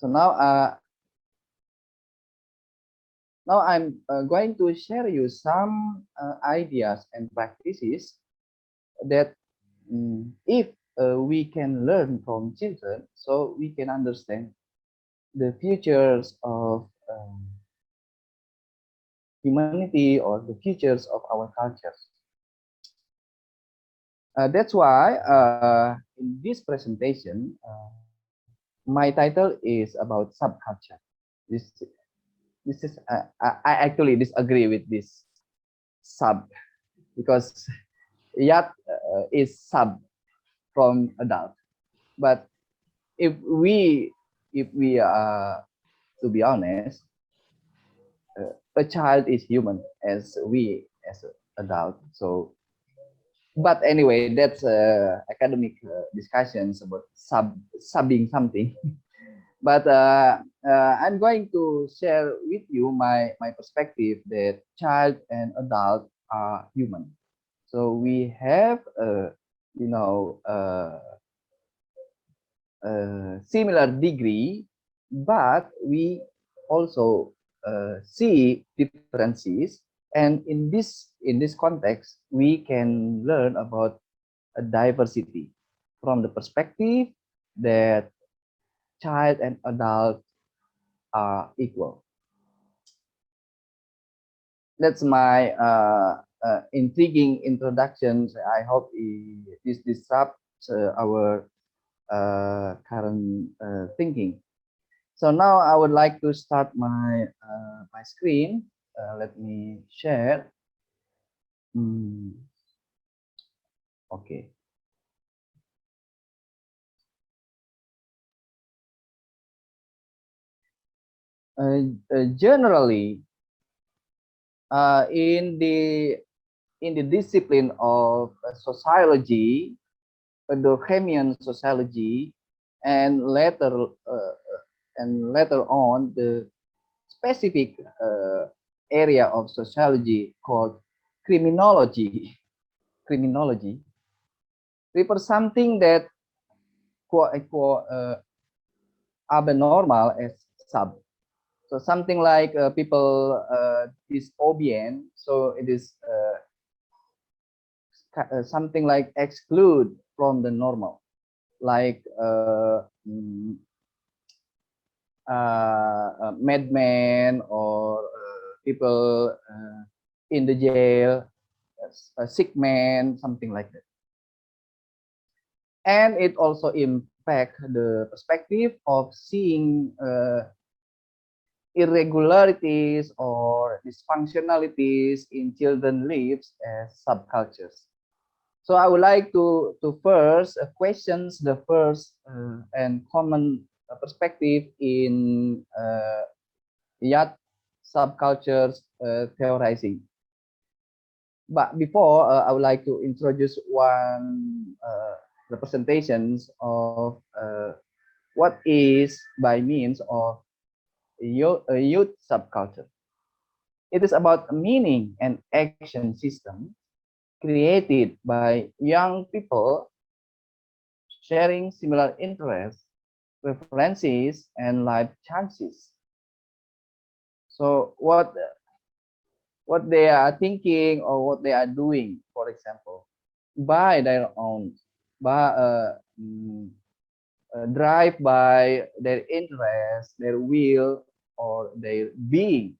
So now I'm going to share you some ideas and practices that if we can learn from children, so we can understand the futures of humanity or the futures of our cultures. That's why in this presentation, my title is about subculture. This this is I actually disagree with this sub because yat is sub from adult. But if we to be honest, a child is human as we as an adult. So, but anyway, that's academic discussions about subbing something. But I'm going to share with you my perspective that child and adult are human. So we have you know similar degree, but we also see differences. And in this context, we can learn about a diversity from the perspective that child and adult are equal. That's my intriguing introduction. I hope this disrupts our current thinking. So now I would like to start my screen. Let me share. Okay. Generally, in the discipline of sociology, Durkheimian sociology, and later on the specific area of sociology called criminology. Criminology refers something that quote unquote abnormal as sub. So something like people disobedient. So it is something like exclude from the normal, like madmen or people in the jail, a sick man, something like that. And it also impact the perspective of seeing irregularities or dysfunctionalities in children lives as subcultures. So I would like to first questions the first and common perspective in Yat subcultures theorizing. But before, I would like to introduce one representations of what is by means of youth subculture. It is about meaning and action system created by young people sharing similar interests, preferences, and life chances. So what they are thinking or what they are doing, for example, by their own, by drive by their interest, their will, or their being,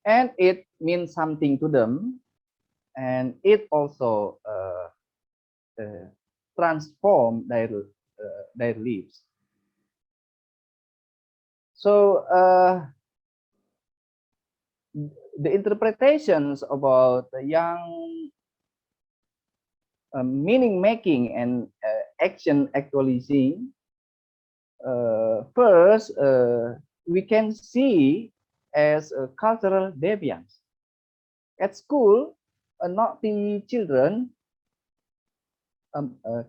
and it means something to them, and it also transform their lives. So the interpretations about the young meaning making and action actualizing, first we can see as a cultural deviance. At school, naughty children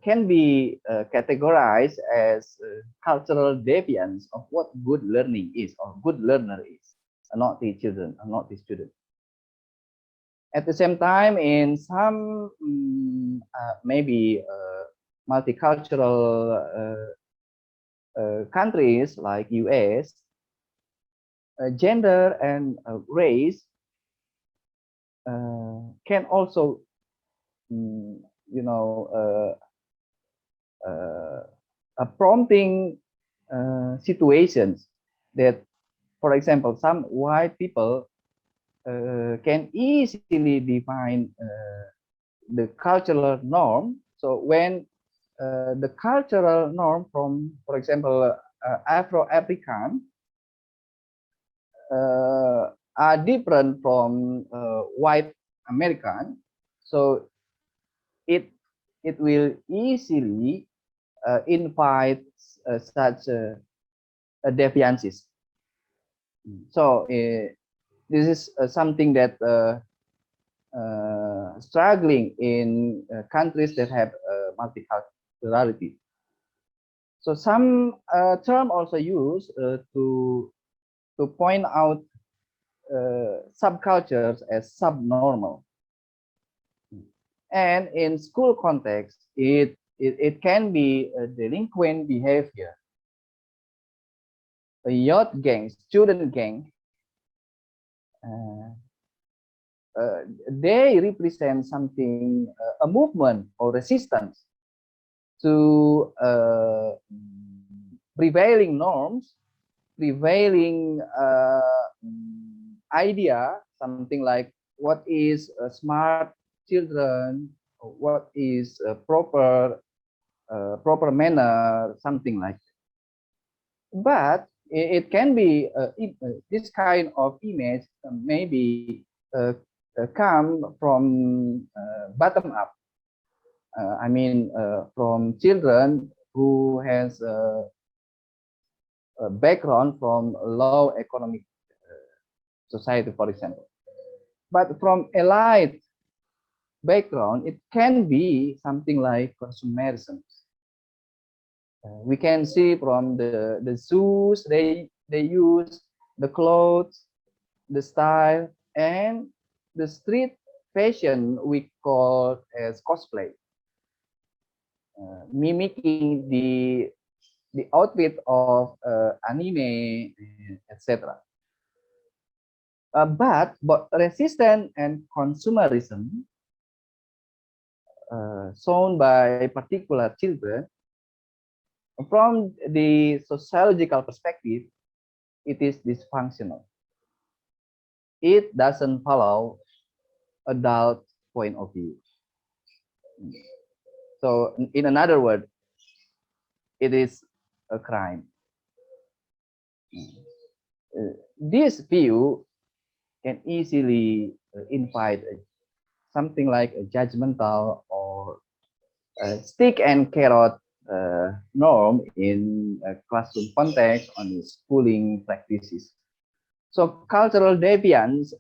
can be categorized as cultural deviance of what good learning is or good learner is. A naughty children, a naughty student. At the same time, in some maybe multicultural countries like US, gender and race can also, mm, you know, prompting situations that, for example, some white people can easily define the cultural norm. So when the cultural norm from, for example, Afro-African are different from white American, so it it will easily invite such deviances. So this is something that struggling in countries that have multiculturality. So some term also used to point out subcultures as subnormal. And in school context, it can be a delinquent behavior, a youth gang, student gang. Uh, they represent something, a movement or resistance to prevailing norms, prevailing idea, something like what is a smart children, what is a proper manner, something like that. But it can be this kind of image maybe come from bottom up. I mean, from children who has a background from low economic society, for example. But from elite background, it can be something like consumerism. We can see from the shoes they use, the clothes, the style, and the street fashion we call as cosplay, mimicking the outfit of anime, etc. But resistance and consumerism shown by particular children from the sociological perspective, it is dysfunctional. It doesn't follow adult point of view. So in another word, it is a crime. This view can easily invite something like a judgmental or stick and carrot norm in a classroom context on schooling practices. So cultural deviance,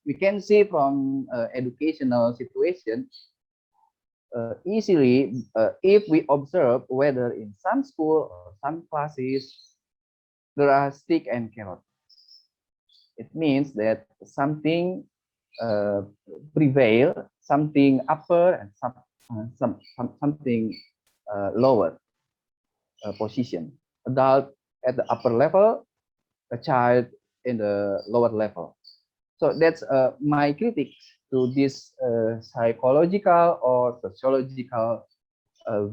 we can see from educational situation easily if we observe whether in some school or some classes there are stick and carrot. It means that something uh, prevail, something upper and something lower position. Adult at the upper level, a child in the lower level. So that's my critique to this psychological or sociological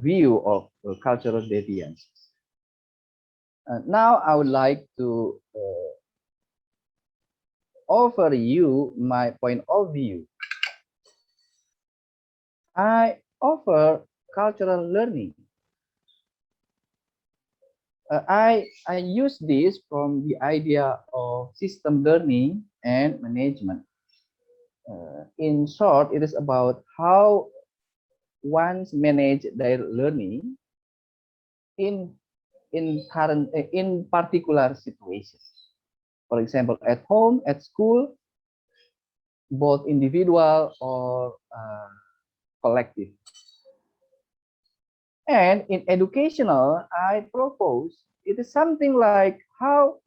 view of cultural deviance. Now I would like to offer you my point of view. I offer cultural learning. I use this from the idea of system learning and management. In short, it is about how one's manage their learning in in particular situations. For example, at home, at school, both individual or collective. And in educational, I propose it is something like how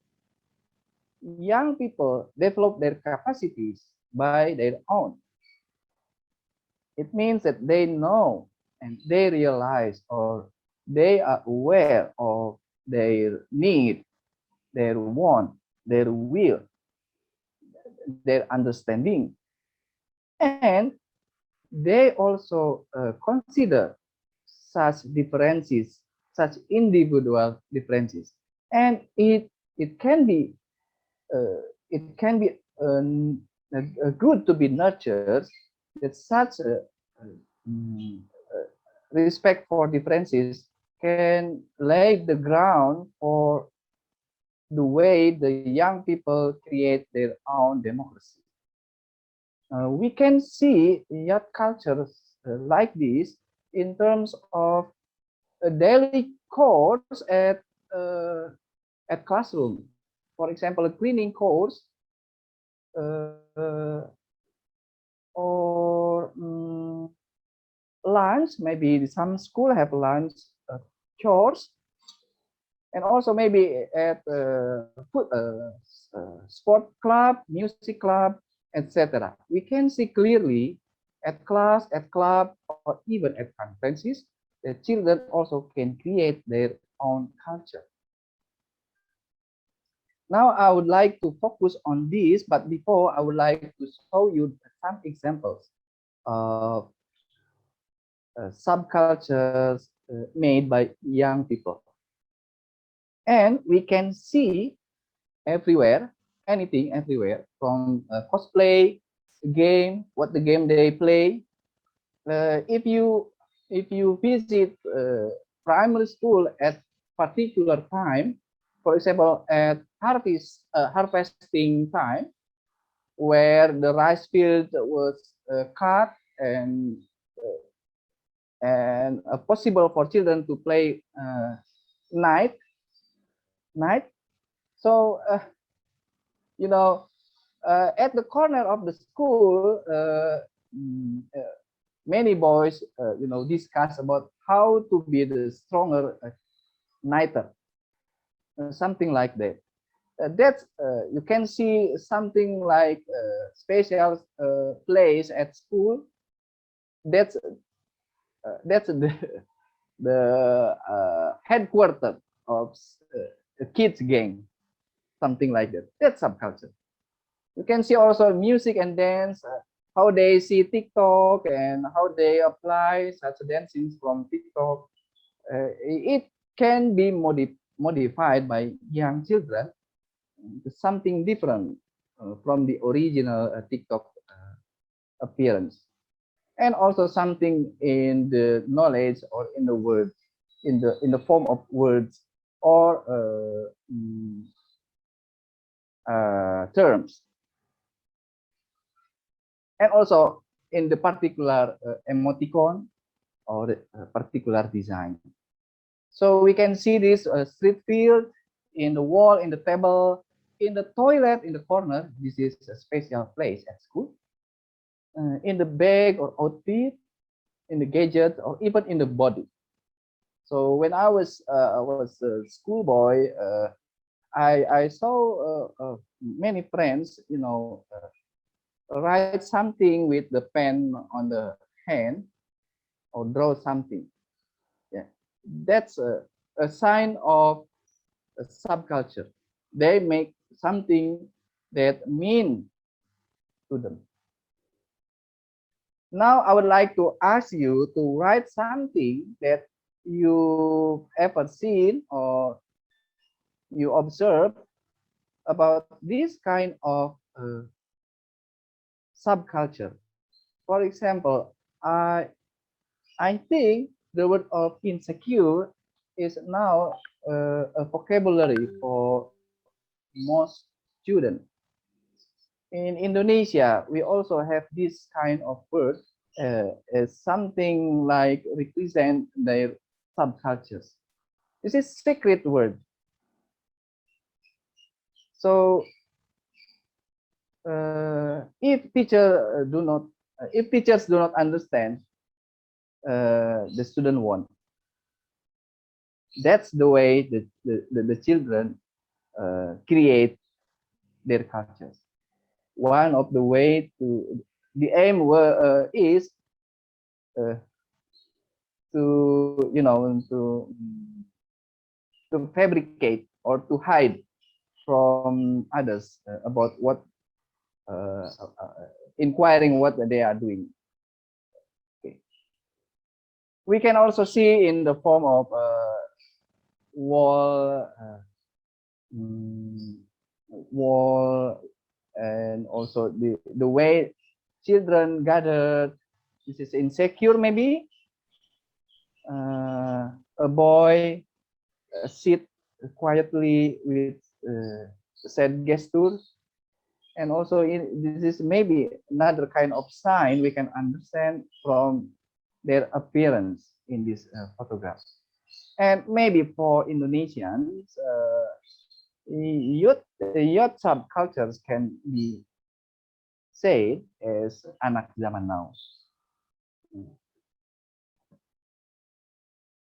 young people develop their capacities by their own. It means that they know and they realize or they are aware of their need, their want, their will, their understanding. And they also consider such differences, such individual differences. And it can be it can be good to be nurtured that such a, mm, respect for differences can lay the ground for the way the young people create their own democracy. We can see youth cultures like this in terms of a daily course at classroom. For example, a cleaning course uh, or lunch. Maybe some school have lunch chores, and also maybe at sport club, music club, etc. We can see clearly at class, at club, or even at conferences that children also can create their own culture. Now I would like to focus on this, but before I would like to show you some examples of subcultures made by young people. And we can see everywhere, anything everywhere, from cosplay, game, what the game they play. If you visit primary school at particular time, for example, at harvesting time, where the rice field was cut and possible for children to play night night. So you know, at the corner of the school, many boys discuss about how to be the stronger nighter, something like that. That's you can see something like special place at school. That's the headquarters of a kids gang, something like that. That's subculture. You can see also music and dance, how they see TikTok and how they apply such dancing from TikTok. It can be modified by young children to something different from the original TikTok appearance, and also something in the knowledge or in the words, in the form of words or terms, and also in the particular emoticon or particular design. So we can see this street field in the wall, in the table, in the toilet, in the corner. This is a special place at school. In the bag or outfit, in the gadget, or even in the body. So when I was a schoolboy, I saw many friends, write something with the pen on the hand or draw something. Yeah, that's a sign of a subculture. They make something that mean to them. Now I would like to ask you to write something that you ever seen or you observe about this kind of subculture. For example, I think the word of insecure is now a vocabulary for most students. In Indonesia, we also have this kind of word as something like represent their subcultures. This is secret word. So if teachers do not understand, the student won't. That's the way the children create their cultures. One of the way to the aim is uh, to to fabricate or to hide from others about what inquiring what they are doing. Okay. We can also see in the form of wall, mm, wall, and also the way children gathered. This is insecure, maybe. A boy sit quietly with sad gesture, and also this is maybe another kind of sign we can understand from their appearance in this photograph. And maybe for Indonesians, youth subcultures can be said as anak zaman now.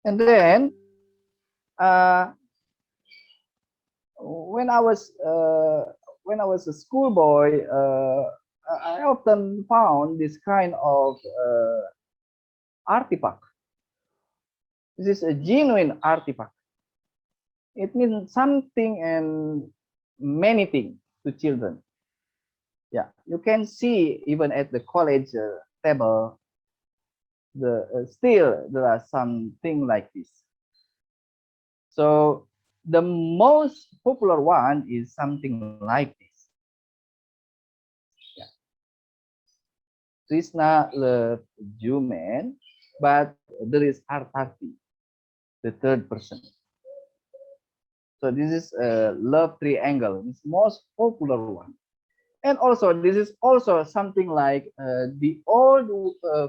And then uh, when I was a schoolboy, I often found this kind of artifact. This is a genuine artifact. It means something and many things to children. Yeah, you can see even at the college table, still there are something like this. So the most popular one is something like this. Yeah. Krishna loved Juman, but there is Artati, the third person. So this is a love triangle. It's most popular one. And also this is also something like the old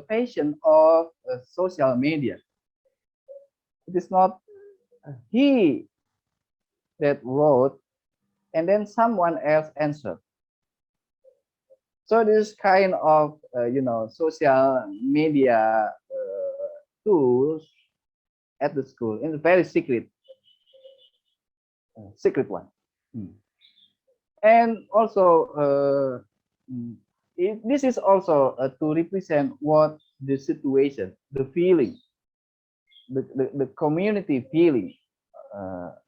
fashion of social media. It is not he that wrote and then someone else answered. So this kind of social media tools at the school in a very secret one. And also this is also to represent what the situation, the feeling, the community feeling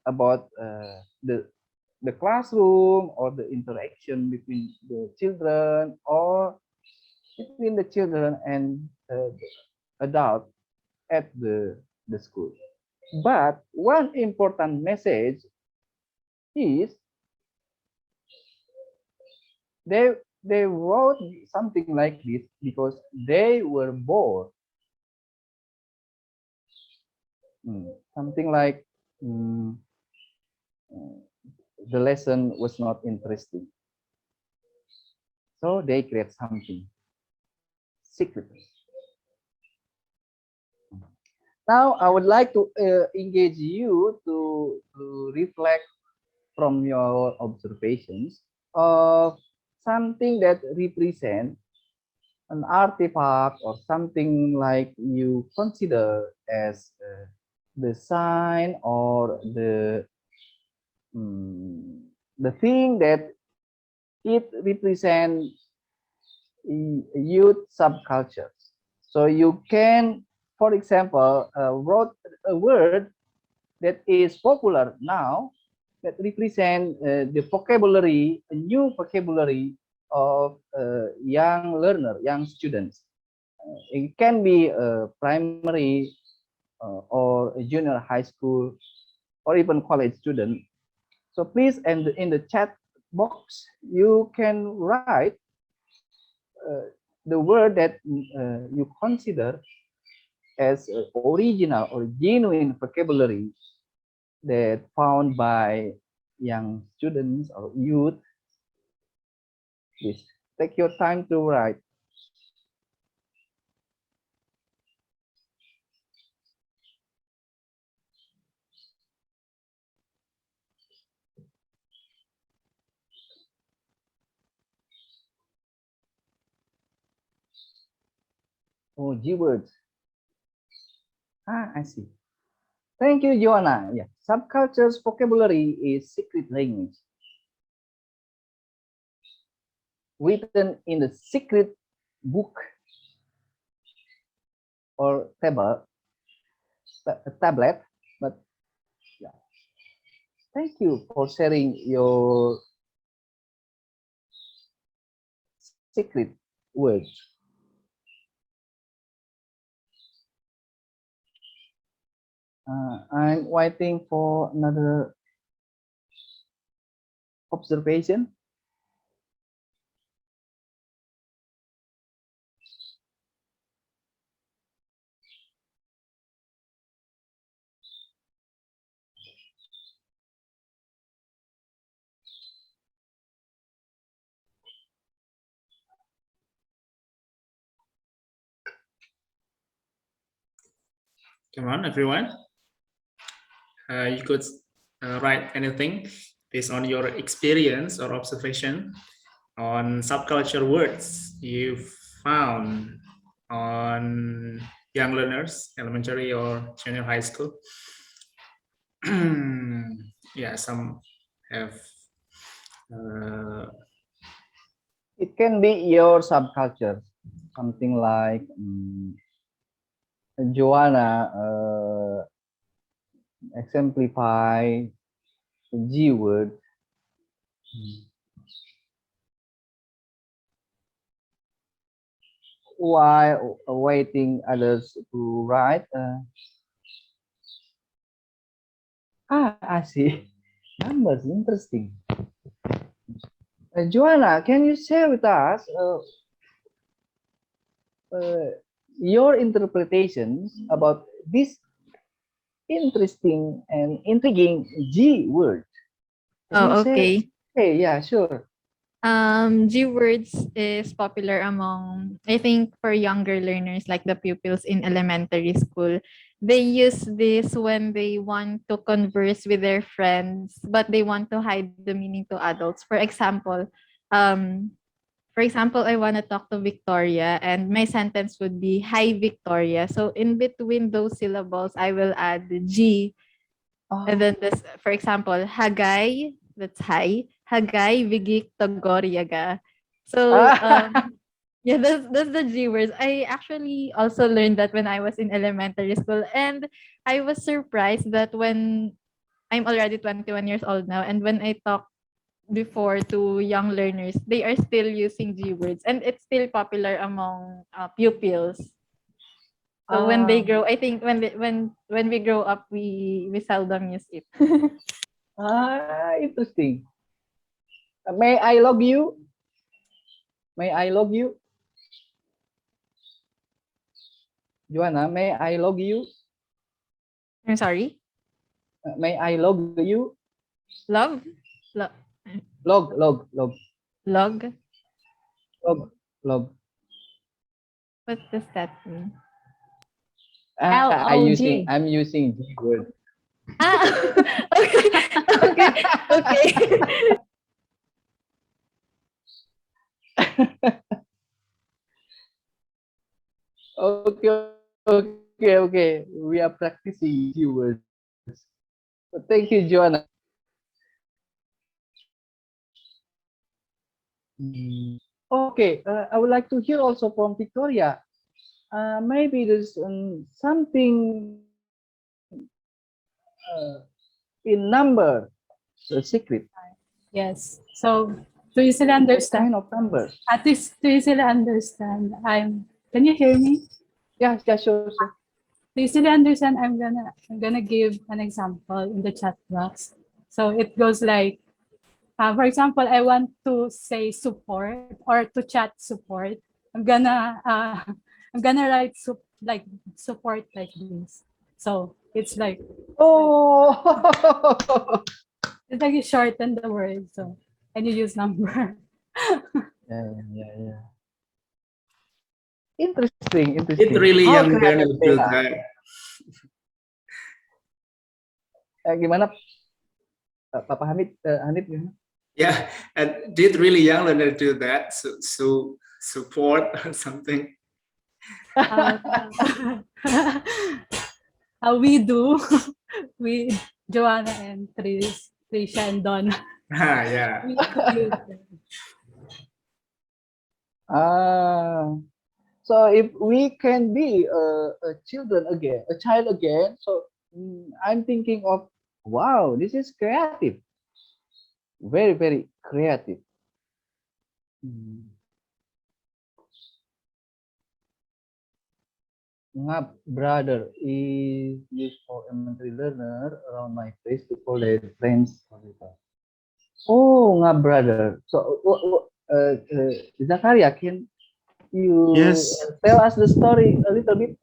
about the classroom or the interaction between the children or between the children and adult at the school. But one important message is they wrote something like this because they were bored. Something like the lesson was not interesting. So they create something secret. Now I would like to engage you to reflect from your observations of something that represents an artifact or something like you consider as the sign or the thing that it represents youth subcultures. So you can, for example, wrote a word that is popular now that represent the vocabulary, a new vocabulary of young learner, young students. It can be a primary or a junior high school or even college student. So please, and in the chat box, you can write the word that you consider as original or genuine vocabulary that found by young students or youth. Please take your time to write. Oh, G words. I see. Thank you, Joanna. Yeah, subcultures vocabulary is secret language written in the secret book or tablet, but yeah. thank you for sharing your secret words. I'm waiting for another observation. Come on, everyone. You could write anything based on your experience or observation on subculture words you found on young learners, elementary or junior high school. Yeah, some have. Uh, It can be your subculture, something like Joanna exemplify G word while awaiting others to write. I see. Numbers, interesting. Joanna, can you share with us uh, your interpretations about this interesting and intriguing G word? Can you Oh, say? okay. Hey, yeah, sure. G words is popular among, I think, for younger learners like the pupils in elementary school. They use this when they want to converse with their friends, but they want to hide the meaning to adults. Um, for example, I want to talk to Victoria, and my sentence would be, "Hi, Victoria." So in between those syllables, I will add the G. And Oh, then this, for example, Hagay, that's hi. Hagay, Vigik, Tagoryaga. So, ah, yeah, that's the G words. I actually also learned that when I was in elementary school. And I was surprised that when I'm already 21 years old now, and when I talk before to young learners, they are still using G words. And it's still popular among pupils. So when they ah, grow, I think when we grow up, we seldom use it. interesting. May I log you? May I log you? Joanna, may I log you? I'm sorry. May I log you? Love? Lo- Log. log? Log. Log. What does that mean? LOG. I'm using G word. Ah, okay, okay, okay. Okay. We are practicing G words. Thank you, Joanna. Okay, I would like to hear also from Victoria. Maybe there's something in number, the secret. Yes. So to easily What understand, kind of numbers? at least to easily understand, can you hear me? Yeah, sure. To easily understand, I'm gonna give an example in the chat box. So it goes like, for example, I want to say support or to chat support. I'm gonna uh, I'm gonna write like support like this. So Oh, it's like you shorten the word. So and you use number. yeah. Interesting. it really How young creative learner they do are. that. Gimana Papa Hamid? Hanif gimana? Yeah, and did really young learner do that? So support or something. Uh, we do. We, Joanna and Trisha and Donna. Yeah. We use them. Ah, so if we can be a child again, so I'm thinking of Wow, this is creative. Very, very creative. Hmm. Ngap brother is used for elementary learner around my place to call their friends. Oh, ngap brother. So, Zakaria, can you Yes, tell us the story a little bit?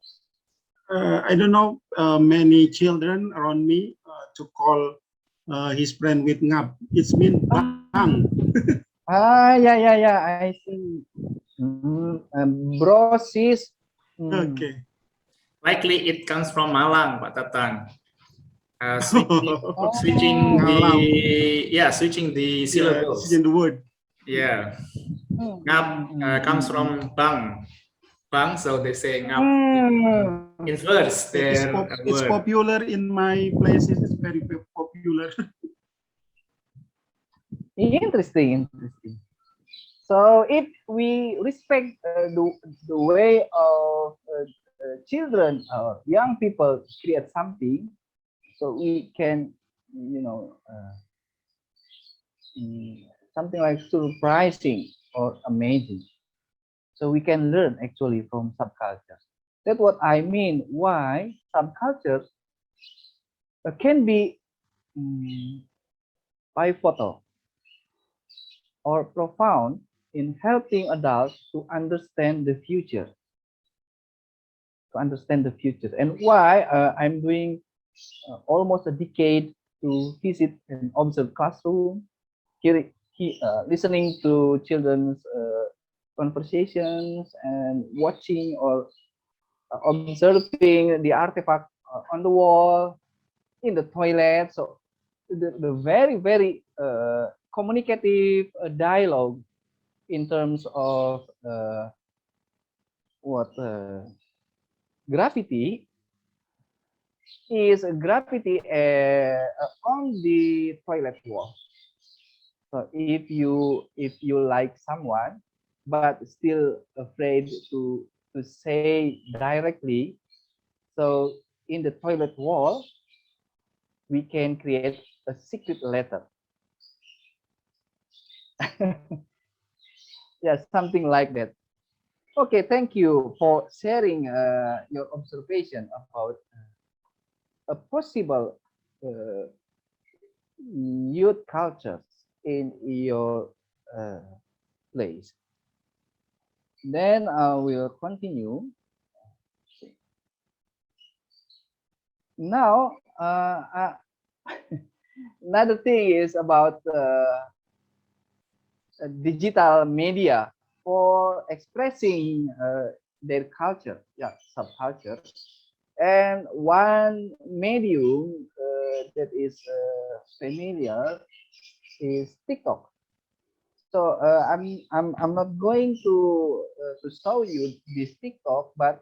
I don't know many children around me to call his friend with ngap. It's mean bang. Yeah. I see. Bro, sis. Hmm. Okay. Likely it comes from Malang, Pak Tatang. Switching the Ngalam. switching the Yeah, syllables. in the word. Yeah, ngap comes Hmm. from bang, so they say ngap Hmm. inverse their It's word. popular in my places. It's very popular. Interesting. So if we respect the way of children or young people create something, so we can, you know, something like surprising or amazing. So we can learn actually from subcultures. That's what I mean. Why subcultures can be um, pivotal or profound in helping adults to understand the future. And why I'm doing almost a decade to visit and observe classroom, listening to children's conversations and watching or observing the artifact on the wall, in the toilet. So the very communicative dialogue in terms of what graffiti is graffiti on the toilet wall. So if you like someone but still afraid to say directly, so in the toilet wall we can create a secret letter. Yeah, something like that. Okay, thank you for sharing your observation about a possible uh, youth cultures in your uh, place. Then I will continue. Now, another thing is about digital media for expressing their culture, yeah, subculture. And one medium that is familiar is TikTok. So I'm not going to show you this TikTok, but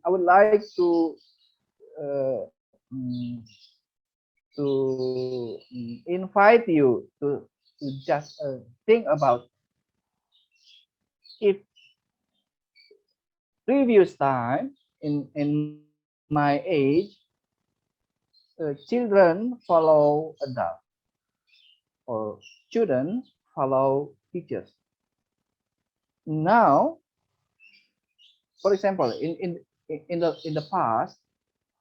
I would like uh, mm, invite you to just think about if previous time in my age, children follow adults or students follow teachers. Now, for example, in the past,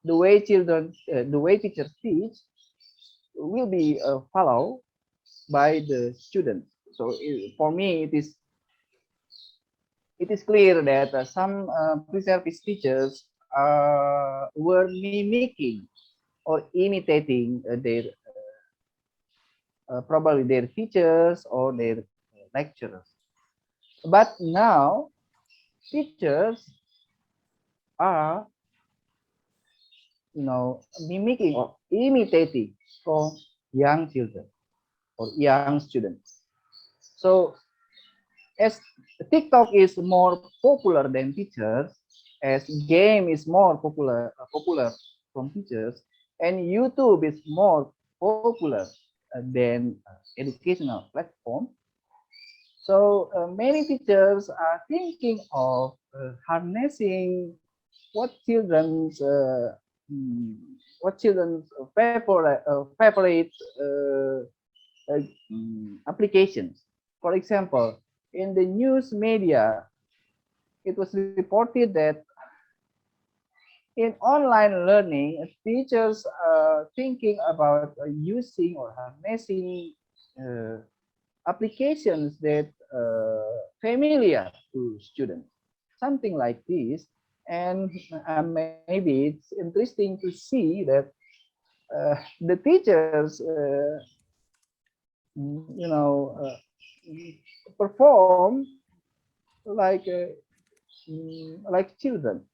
the way teachers teach will be followed by the students. So for me, it is clear that some pre-service teachers were mimicking or imitating probably their teachers or their lecturers. But now teachers are, mimicking or imitating from young children or young students. So as TikTok is more popular than teachers, as game is more popular from teachers, and YouTube is more popular than educational platform. So many teachers are thinking of harnessing what children what children's favorite applications. For example, in the news media, it was reported that in online learning, teachers are thinking about using or harnessing uh, applications that familiar to students, something like this. And maybe it's interesting to see that the teachers, perform like children.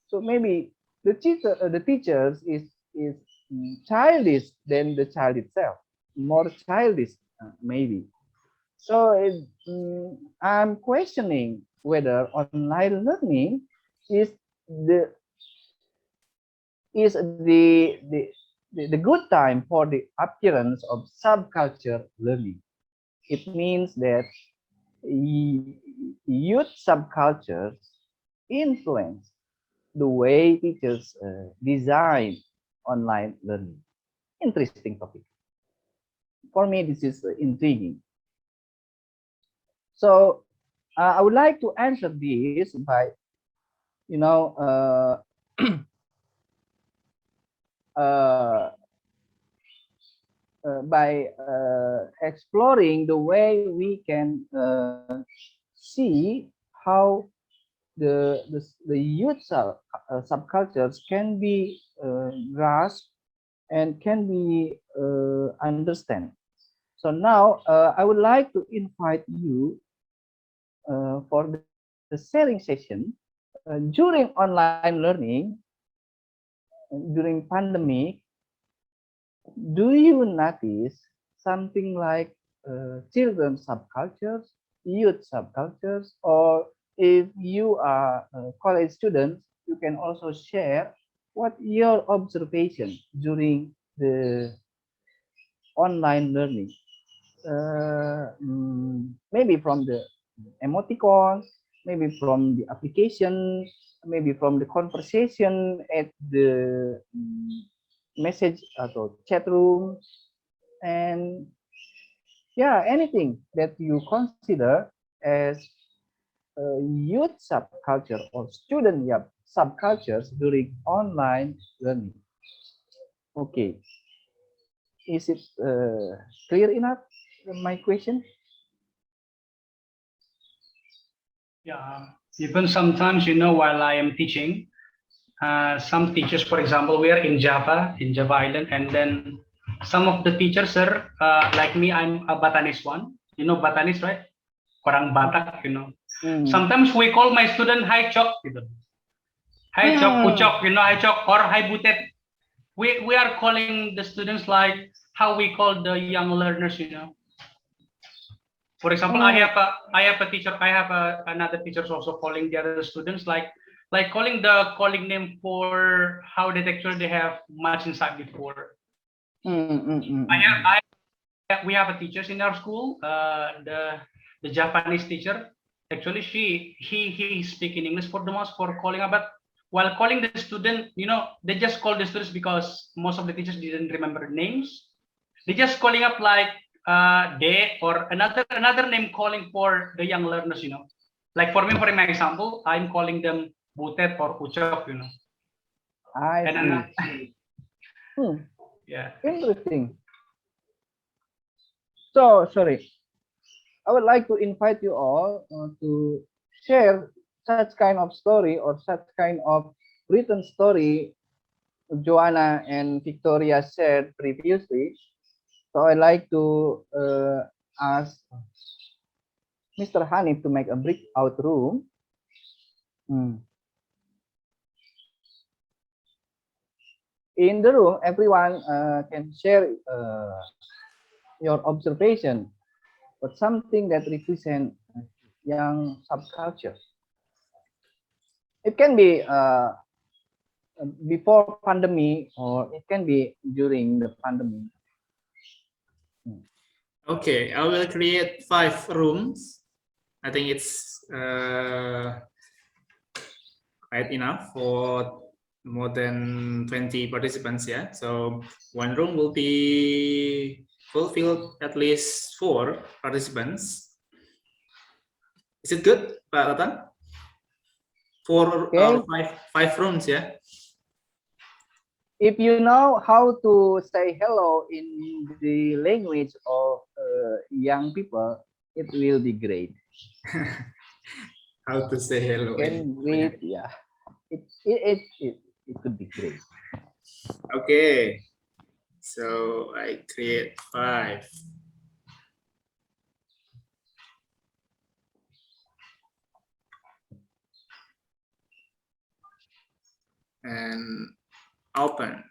So maybe the teachers is childish than the child itself, more childish maybe. So I'm questioning whether online learning is the the good time for the appearance of subculture learning. It means that youth subcultures influence the way teachers design online learning. Interesting topic. For me, this is intriguing. So I would like to answer this by, you know, uh, exploring the way we can see how the youth subcultures can be grasped and can be understand. So now I would like to invite you for the sharing session during online learning during pandemic. Do you notice something like children subcultures, youth subcultures, or if you are college students, you can also share what your observation during the online learning. Maybe from the emoticons, maybe from the application, maybe from the conversation at the message or chat room, and yeah, anything that you consider as youth subculture or student subcultures during online learning. Okay, is it clear enough? My question. Yeah, even sometimes, while I am teaching, some teachers, for example, we are in Java Island, and then some of the teachers are like me. I'm a Batanese one. You know Batanese, right? Orang Batak. Sometimes we call my student Hai Chok, Hai Chok, Puchok, Hai Chok, or Hai Butet. We are calling the students like how we call the young learners. For example, I have a teacher. I have another teachers also calling the other students like calling the calling name for how they actually they have much inside before. We have a teachers in our school. The Japanese teacher. Actually, he speak in English for the most for calling about while calling the student. They just call the students because most of the teachers didn't remember names. They just calling up like they or another name calling for the young learners. Like for me, for my example, I'm calling them Butet or Ucok. I see. Yeah. Interesting. So sorry, I would like to invite you all to share such kind of story or such kind of written story Joanna and Victoria shared previously. So I like to ask Mr. Hanif to make a breakout room. In the room, everyone can share your observation, but something that represent young subculture. It can be before pandemic, or it can be during the pandemic. Okay, I will create 5 rooms. I think it's quite enough for more than 20 participants, yeah. So one room will be fulfilled at least 4 participants. Is it good, Pak Ratan? 4 Okay. or 5 rooms, yeah. If you know how to say hello in the language of young people, it will be great. How to say hello? Can read, yeah. It could be great. Okay. So I create 5. And open.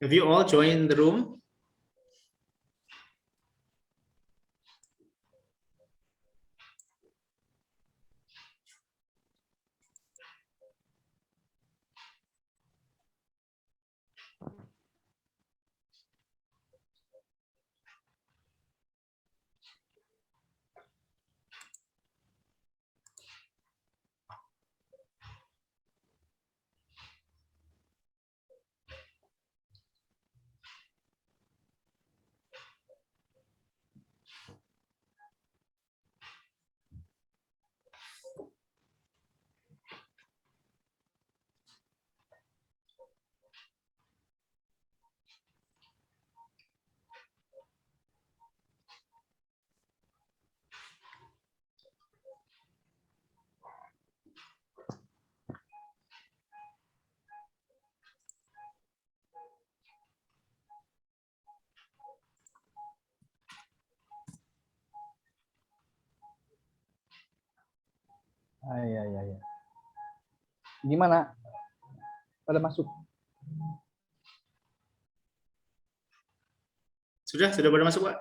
Have you all joined the room? Ya, ya, ya. Gimana? Pada masuk? Sudah pada masuk, Pak?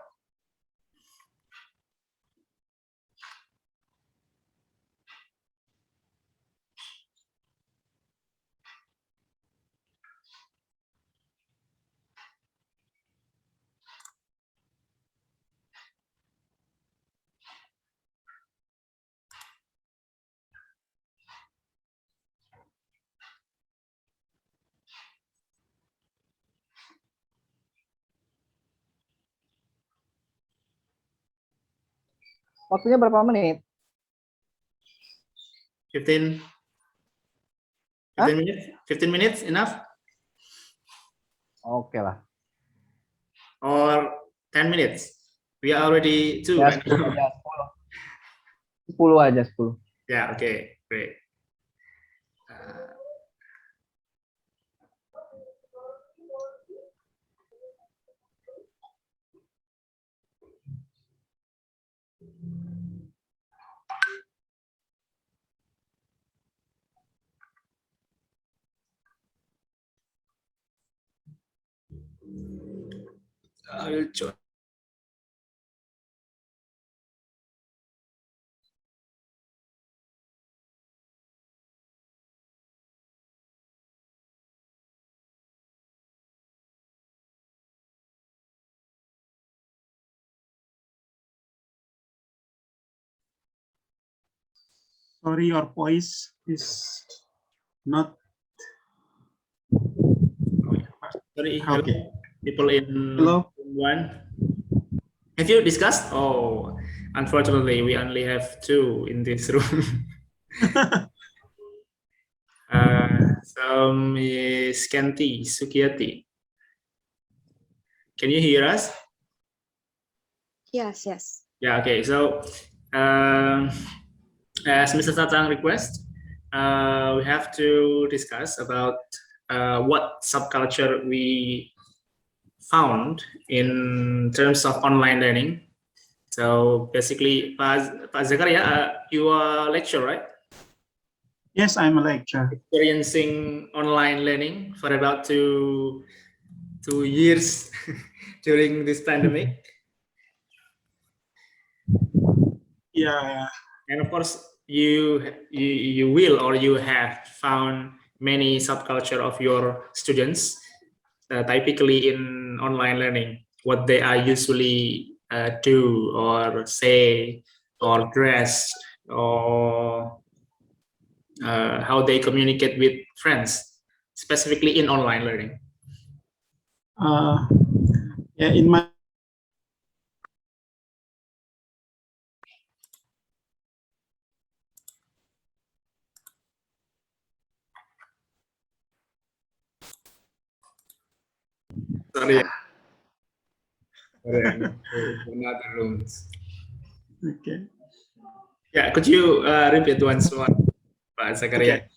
Waktunya berapa menit? 15 Hah? 15 minutes? 15 minutes enough? Oke lah. Or 10 minutes? We are already 2 Ya, right 10 now. aja, 10 aja, 10. Yeah, okay, great. Uh, I will join. Sorry, your voice is not Sorry, hello, okay. people in Hello. one. Have you discussed? Oh, unfortunately, we only have two in this room. Some is Kanti, Sukiyati. Can you hear us? Yes, yes. Yeah, okay. So, as Mr. Tatang request, we have to discuss about what subculture we found in terms of online learning. So basically, Pak Zakaria, you are lecturer, right? Yes, I'm a lecturer. Experiencing online learning for about two years during this pandemic. Yeah. And of course, you will or you have found many subculture of your students, typically in online learning, what they are usually do or say or dress or how they communicate with friends, specifically in online learning. Yeah, in my Sorry, another rooms. okay. Yeah, could you repeat once more, Pak Zakaria? Okay.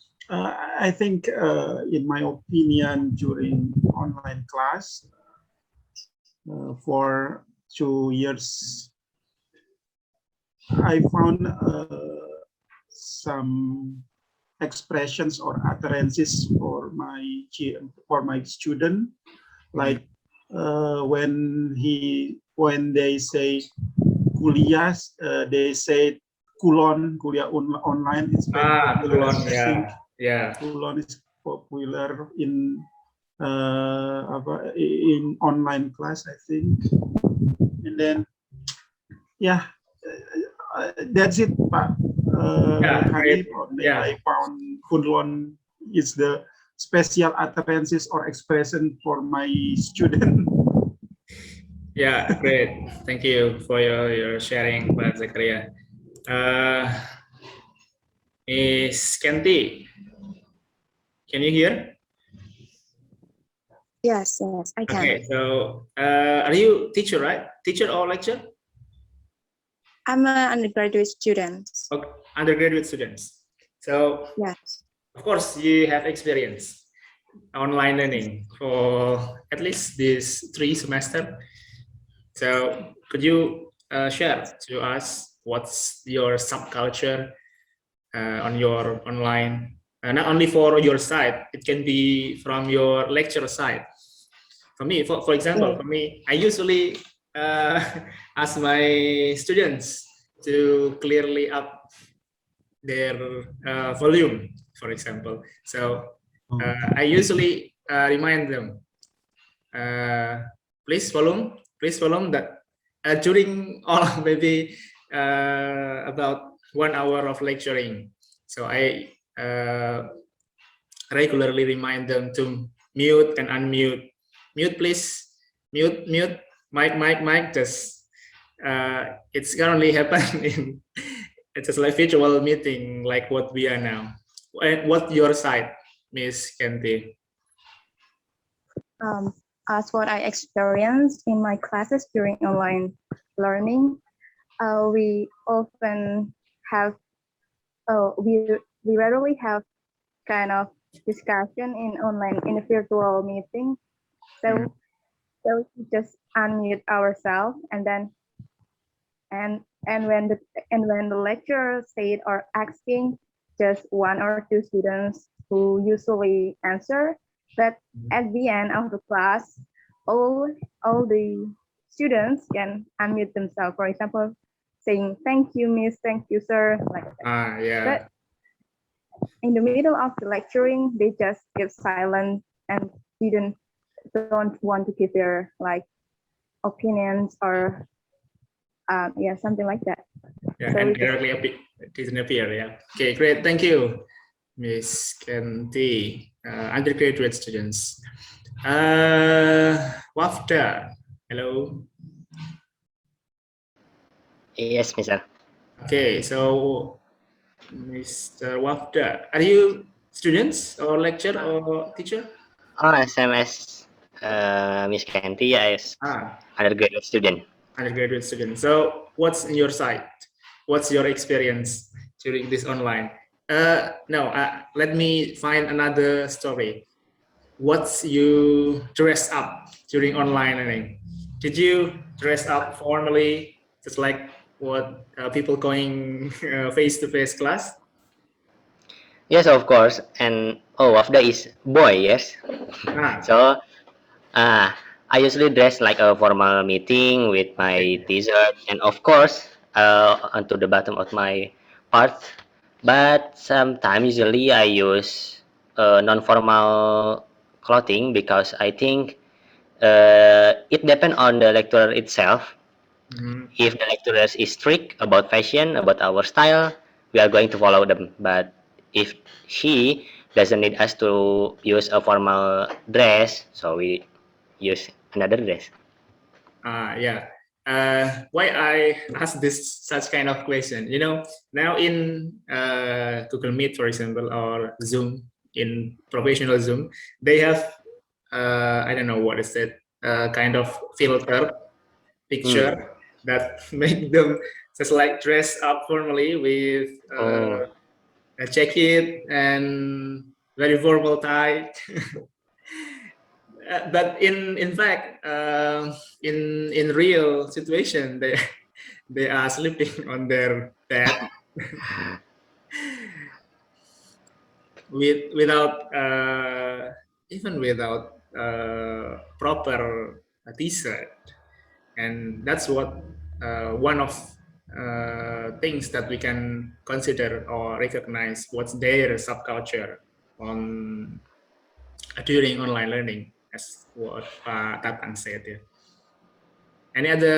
I think, in my opinion, during online class for 2 years, I found some expressions or utterances for my student, like when they say kuliah, they say kuliah online. It's very popular. Kulon, I think yeah. kulon is popular in in online class, I think. And then, yeah, that's it, Pak. Great. Habib. Yeah. I found kulon is the special utterances or expression for my student. Yeah, great. Thank you for your sharing, Pak Zakaria. Miss Kenti, can you hear? Yes, yes, I can. Okay, so are you teacher, right? Teacher or lecturer? I'm an undergraduate student. Okay, undergraduate students. So Yes. of course you have experience online learning for at least this 3 semester. So could you share to us what's your subculture on your online, not only for your side, it can be from your lecture side. For me, for example, for me, I usually ask my students to clearly up their volume, for example. So I usually remind them, please volume that during all maybe about 1 hour of lecturing. So I regularly remind them to mute and unmute. Mute, please. Mute. Mic. Just it's currently happening in it's just like virtual meeting, like what we are now. What your side, Miss Kenti? As what I experienced in my classes during online learning, we often have, we rarely have kind of discussion in a virtual meeting. So we just unmute ourselves, and then when the lecturer said or asking, just 1 or 2 students who usually answer. But at the end of the class, all the students can unmute themselves. For example, saying thank you, miss, thank you, sir, like that. Yeah. But in the middle of the lecturing, they just get silent and don't want to give their like opinions or Yeah, something like that. Yeah, So and we just, directly it doesn't appear. Yeah. Okay, great. Thank you, Miss Kenti, undergraduate students. Wafda, hello. Yes, Mr. Okay, so Mr. Wafda, are you students or lecturer or teacher? Oh, SMS, Miss Kanti as Ah, undergraduate student. undergraduate student. So what's in your side? What's your experience during this online? No, let me find another story. What's you dress up during online learning? Did you dress up formally, just like what people going face-to-face class? Yes, of course. And oh, Wafda is boy, yes. Ah, So, uh, I usually dress like a formal meeting with my okay. t-shirt and of course, onto the bottom of my part. But sometimes, usually, I use non-formal clothing because I think it depends on the lecturer itself. Mhm. If the lecturer is strict about fashion, about our style, we are going to follow them. But if she doesn't need us to use a formal dress, so we use another dress. Yeah. Why I ask this such kind of question? You know, now in Google Meet, for example, or Zoom, in professional Zoom, they have I don't know what is it, kind of filter Hmm. picture that make them just like dress up formally with Oh. a jacket and very formal tie. But in fact, in real situation, they they are sleeping on their bed without even without proper t-shirt, and that's what one of things that we can consider or recognize what's their subculture on during online learning, as what Pak Tatang said. Yeah. Any other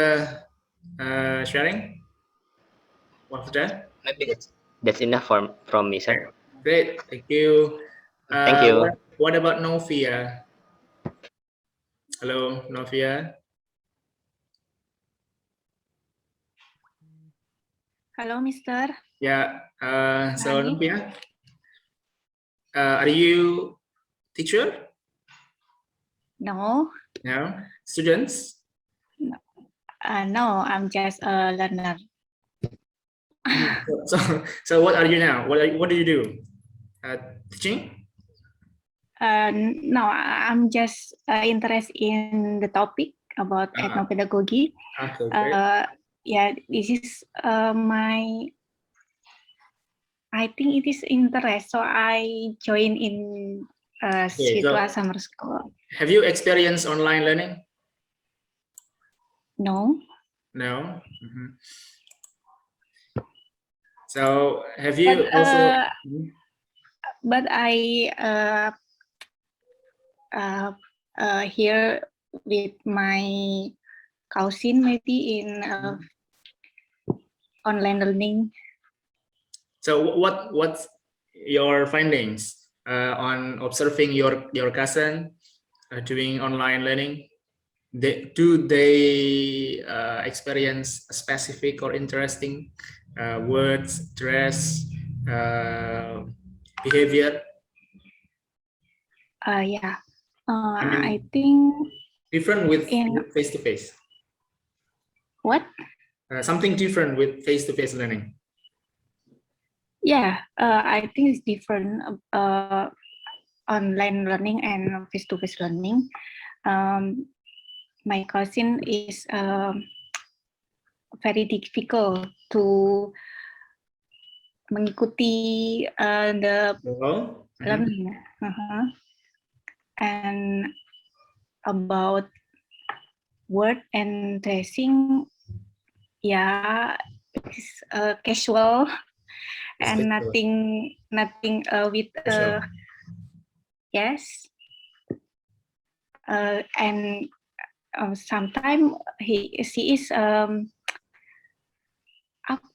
sharing? What's that? Maybe that's enough from me, sir. Okay, great, thank you. Thank you. What about Novia? Hello, Novia. Hello, Mister. Yeah. So Hi. Novia, are you teacher? No, No. Students? no, I'm just a learner. So what are you now? What do you do? Teaching? No, I'm just interested in the topic about Ah, ethnopedagogy. okay, great. Yeah, this is my. I think it is interest, so I join in Okay, so Sitwa Summer School. have you experienced online learning? No, No. Mhm. So have but you also? Mhm. I here with my cousin maybe in online learning. So what's your findings on observing your cousin doing online learning? Do they experience specific or interesting words, dress, uh, behavior? Yeah, I I mean, think different with in face to face. what? Something different with face to face learning. Yeah, I think it's different. Online learning and face-to-face learning. My cousin is very difficult to mengikuti the Oh. learning. And about word and dressing, yeah, it's casual It's and casual. nothing with Casual. yes. And sometimes she is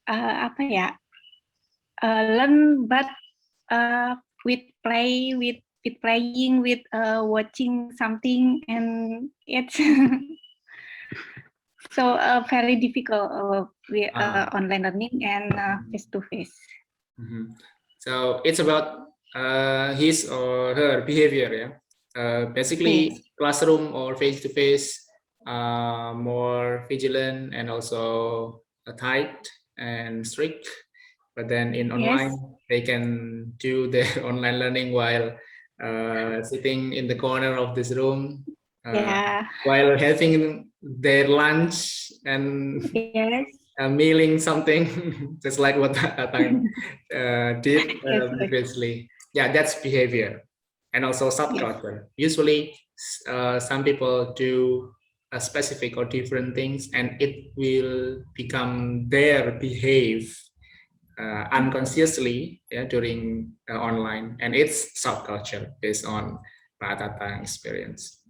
apa ya? Learn but with playing with watching something, and it's so very difficult with online learning and face to face. So it's about his or her behavior, yeah. Basically, Yes. classroom or face to face, more vigilant and also tight and strict. But then in Yes. online, they can do their online learning while sitting in the corner of this room, Yeah. while having their lunch and Yes. mealing something, just like what Atang did Yes. previously. Yeah, that's behavior. And also subculture. Usually, some people do a specific or different things, and it will become their behave unconsciously, yeah, during online, and it's subculture based on Pak Tatang experience.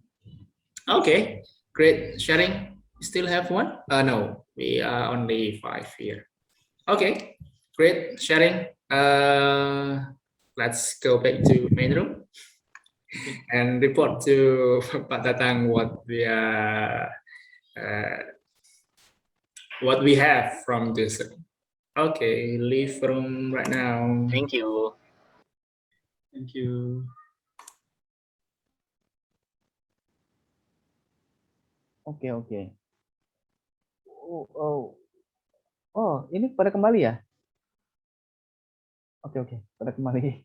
Okay, great sharing. Still have one? No, we are only 5 here. Okay, great sharing. Let's go back to main room and report to Pak Tatang what we have from this. Okay, leave room right now. Thank you. Thank you. Oke, oke. Oh, ini pada kembali ya? Oke, oke, pada kembali.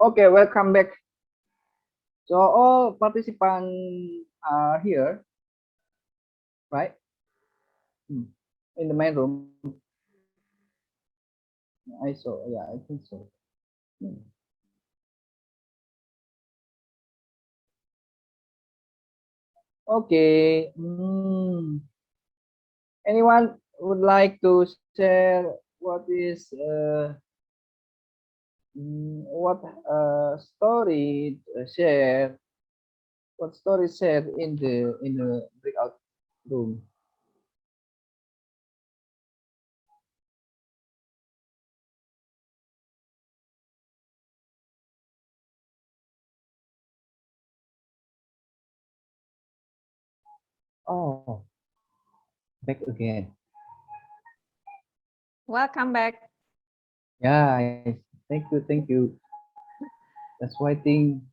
Okay, welcome back. So all participants are here, right? In the main room. I saw, yeah, I think so. Okay. Anyone would like to share what is what story share? What story shared in the breakout room? Oh, back again. Welcome back. Yeah, thank you, thank you. That's why I think.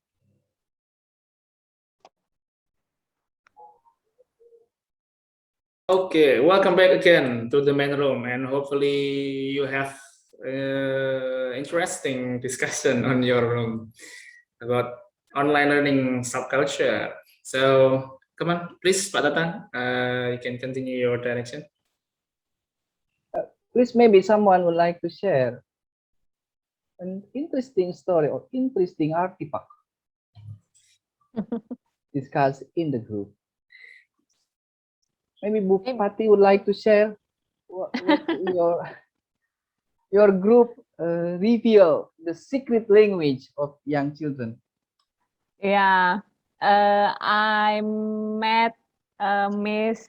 Okay, welcome back again to the main room, and hopefully you have interesting discussion on your room about online learning subculture. So come on, please, Pak Tatang, you can continue your direction. Please, maybe someone would like to share an interesting story or interesting artifact discussed in the group. Maybe Bupati would like to share what your group reveal the secret language of young children. Yeah, I met Miss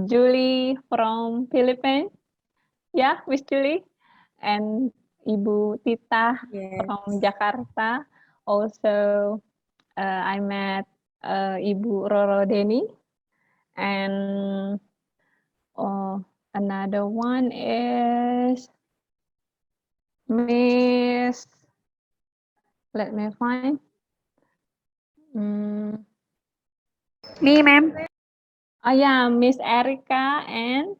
Julie from Philippines. Yeah, Miss Julie, and Ibu Tita from Jakarta. Also, I met Ibu Roro Deni, and another one is Miss. Let me find. Me, ma'am. Oh yeah, Miss Erica and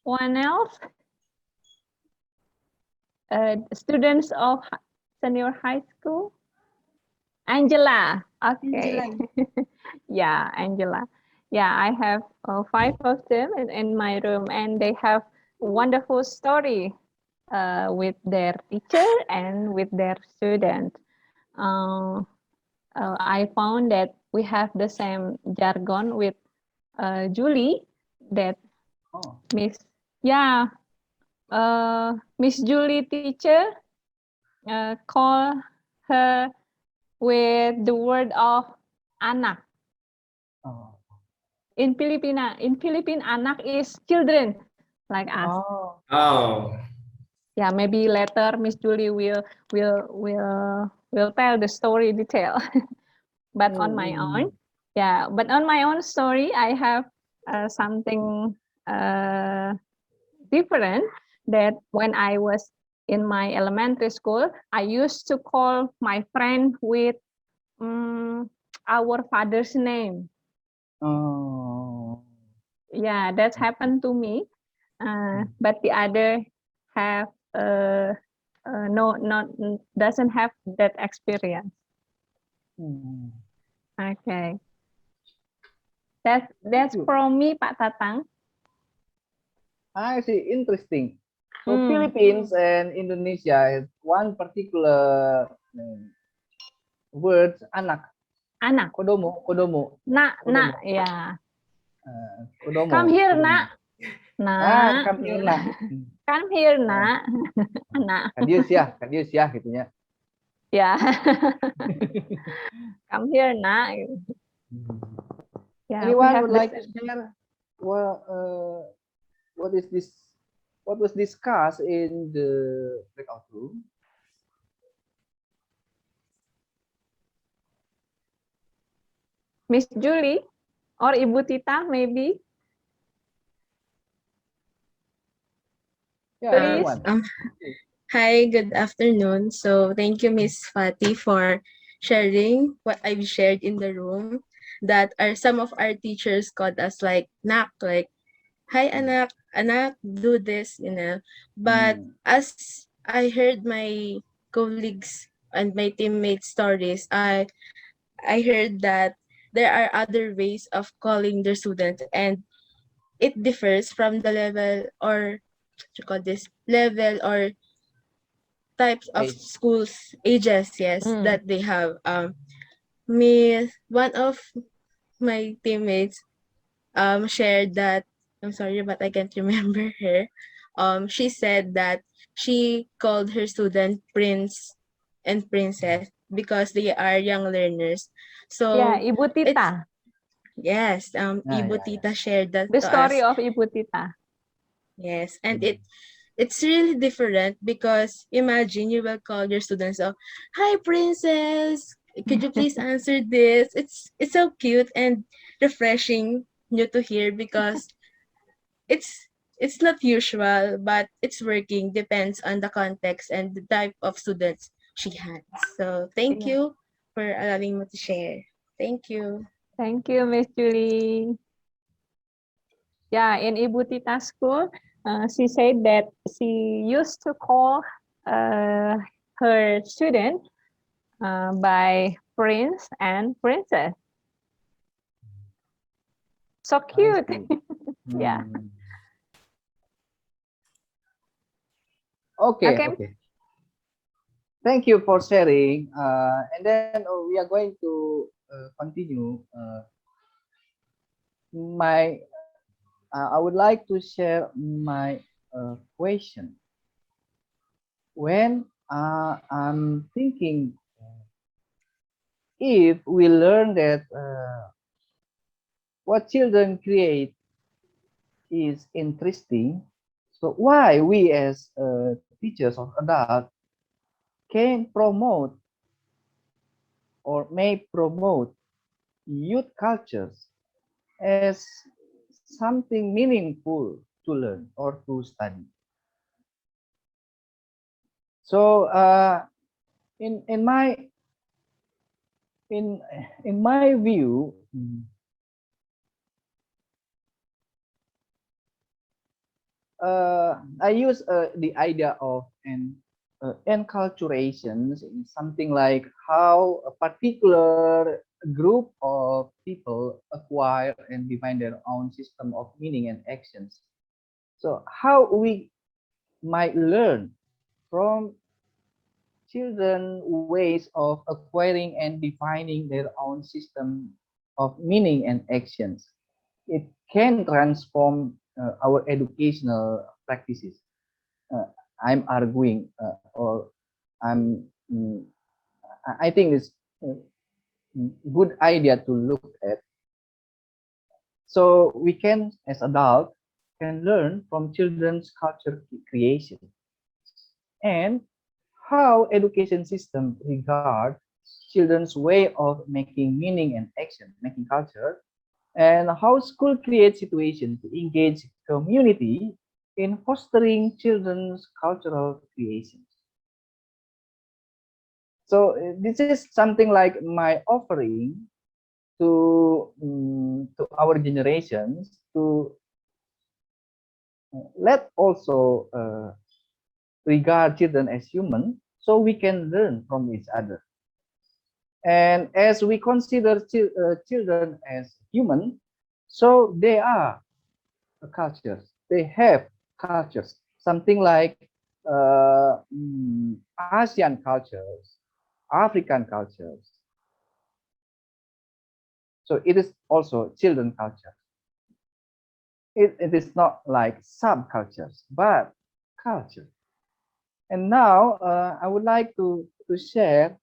one else. Students of senior high school. Angela. Okay. Yeah, Angela. Yeah, I have 5 of them in my room, and they have wonderful story with their teacher and with their student. I found that we have the same jargon with Julie, that Miss, yeah, Miss Julie teacher call with the word of anak. Oh. In Philippine, anak is children like us. Oh. Oh. Yeah, maybe later Miss Julie will tell the story detail. But on my own, but on my own story, I have something different. That when I was in my elementary school, I used to call my friend with our father's name. Oh. Yeah, that's happened to me. But the other have no, not doesn't have that experience. Okay, that's from me, Pak Tatang. I see. Interesting. So Philippines and Indonesia has one particular word, anak. Anak. Kodomo. Nak, yeah. Kodomo. Come here, kodomo. nak. Nak. Come here, nak. Come here, nak. Anak. Kadius ya, gitunya. Yeah. Come here, nak. Yeah, Anyone would like to share what is this? What was discussed in the breakout room? Miss Julie or Ibu Tita, maybe? Yeah, please. Hi, good afternoon. So thank you, Miss Fatty, for sharing what I've shared in the room. That are some of our teachers called us like nak, like, hi anak, anak, do this, But as I heard my colleagues and my teammates' stories, I heard that there are other ways of calling their students, and it differs from the level or what you call this level or types of schools ages, yes, that they have. One of my teammates shared that, I'm sorry but I can't remember her. She said that she called her student prince and princess because they are young learners. So yeah, Ibu Tita. Yes, Ibu Tita shared that The to story us. of Ibu Tita. Yes, and it's really different because imagine you will call your students, oh, hi princess, could you please answer this? It's so cute and refreshing new to hear because it's not usual, but it's working, depends on the context and the type of students she has. So thank you for allowing me to share. Thank you. Thank you, Miss Julie. Yeah, in Ibu Tita school, she said that she used to call her student by prince and princess. So cute. Yeah. Okay. Thank you for sharing. And then we are going to continue. I would like to share my question. When I'm thinking, if we learn that what children create is interesting, so why we as teachers or adults can promote or may promote youth cultures as something meaningful to learn or to study. So in my view, I use the idea of an enculturation, something like how a particular group of people acquire and define their own system of meaning and actions. So how we might learn from children ways of acquiring and defining their own system of meaning and actions. It can transform our educational practices. I'm arguing or I'm I think it's a good idea to look at. So we can, as adults, can learn from children's culture creation and how education system regard children's way of making meaning and action, making culture, and how school creates situation to engage community in fostering children's cultural creation. So this is something like my offering to our generations to let also regard children as human, so we can learn from each other. And as we consider children as human, so they are cultures. They have cultures. Something like Asian cultures, African cultures. So it is also children culture. It is not like subcultures, but culture. And now I would like to share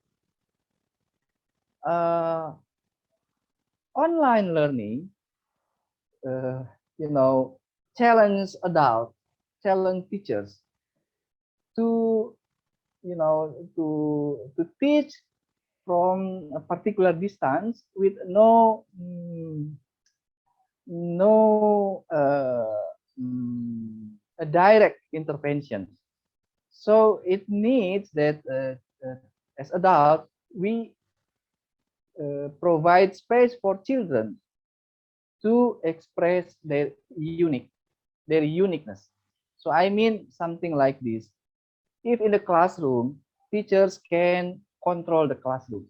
online learning, you know, challenge adults, challenge teachers to, you know, to teach from a particular distance with no a direct intervention. So it needs that as adults we provide space for children to express their uniqueness. So I mean something like this. If in the classroom, teachers can control the classroom.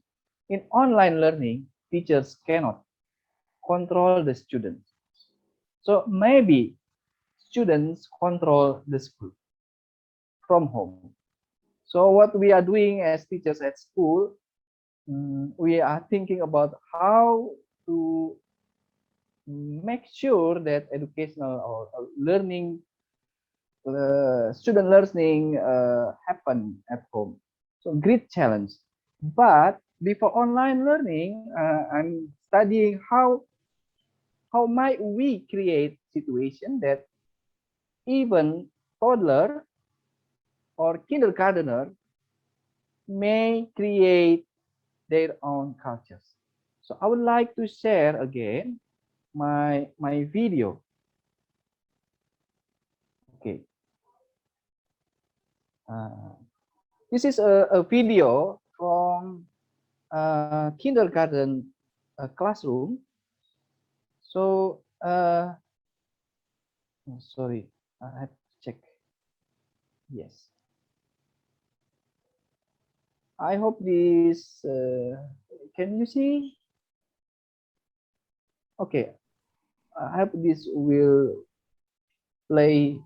In online learning, teachers cannot control the students. So maybe students control the school from home. So what we are doing as teachers at school, we are thinking about how to make sure that educational or learning, student learning happen at home. So great challenge. But before online learning, I'm studying how might we create situation that even toddler or kindergartner may create their own cultures. So I would like to share again my video. Okay. This is a video from kindergarten classroom. So sorry, I have to check. Yes. I hope this, can you see? Okay, I hope this will play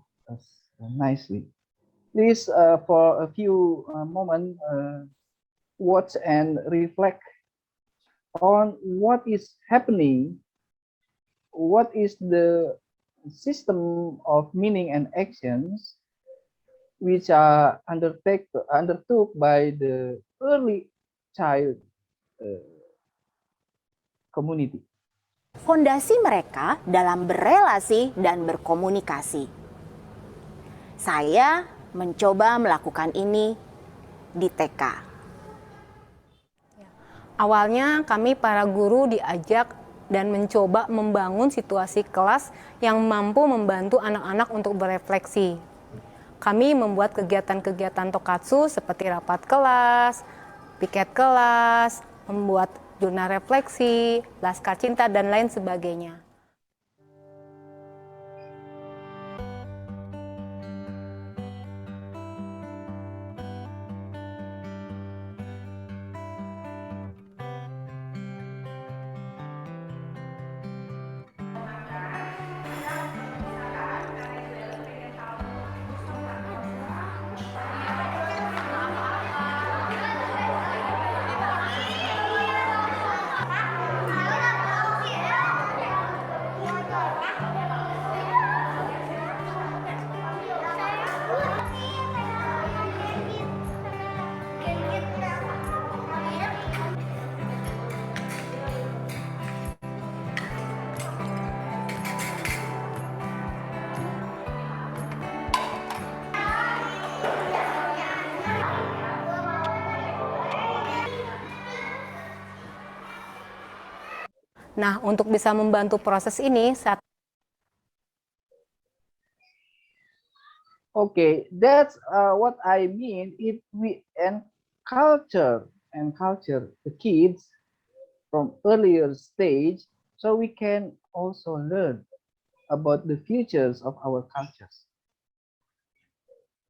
nicely. Please, for a few moments, watch and reflect on what is happening, what is the system of meaning and actions which are undertook by the early child community. Fondasi mereka dalam berelasi dan berkomunikasi. Saya mencoba melakukan ini di TK. Awalnya kami para guru diajak dan mencoba membangun situasi kelas yang mampu membantu anak-anak untuk berefleksi. Kami membuat kegiatan-kegiatan tokatsu seperti rapat kelas, piket kelas, membuat jurnal refleksi, laskar cinta, dan lain sebagainya. Nah, untuk bisa membantu proses ini, saat Okay, that's what I mean. If we culture the kids from earlier stage, so we can also learn about the futures of our cultures.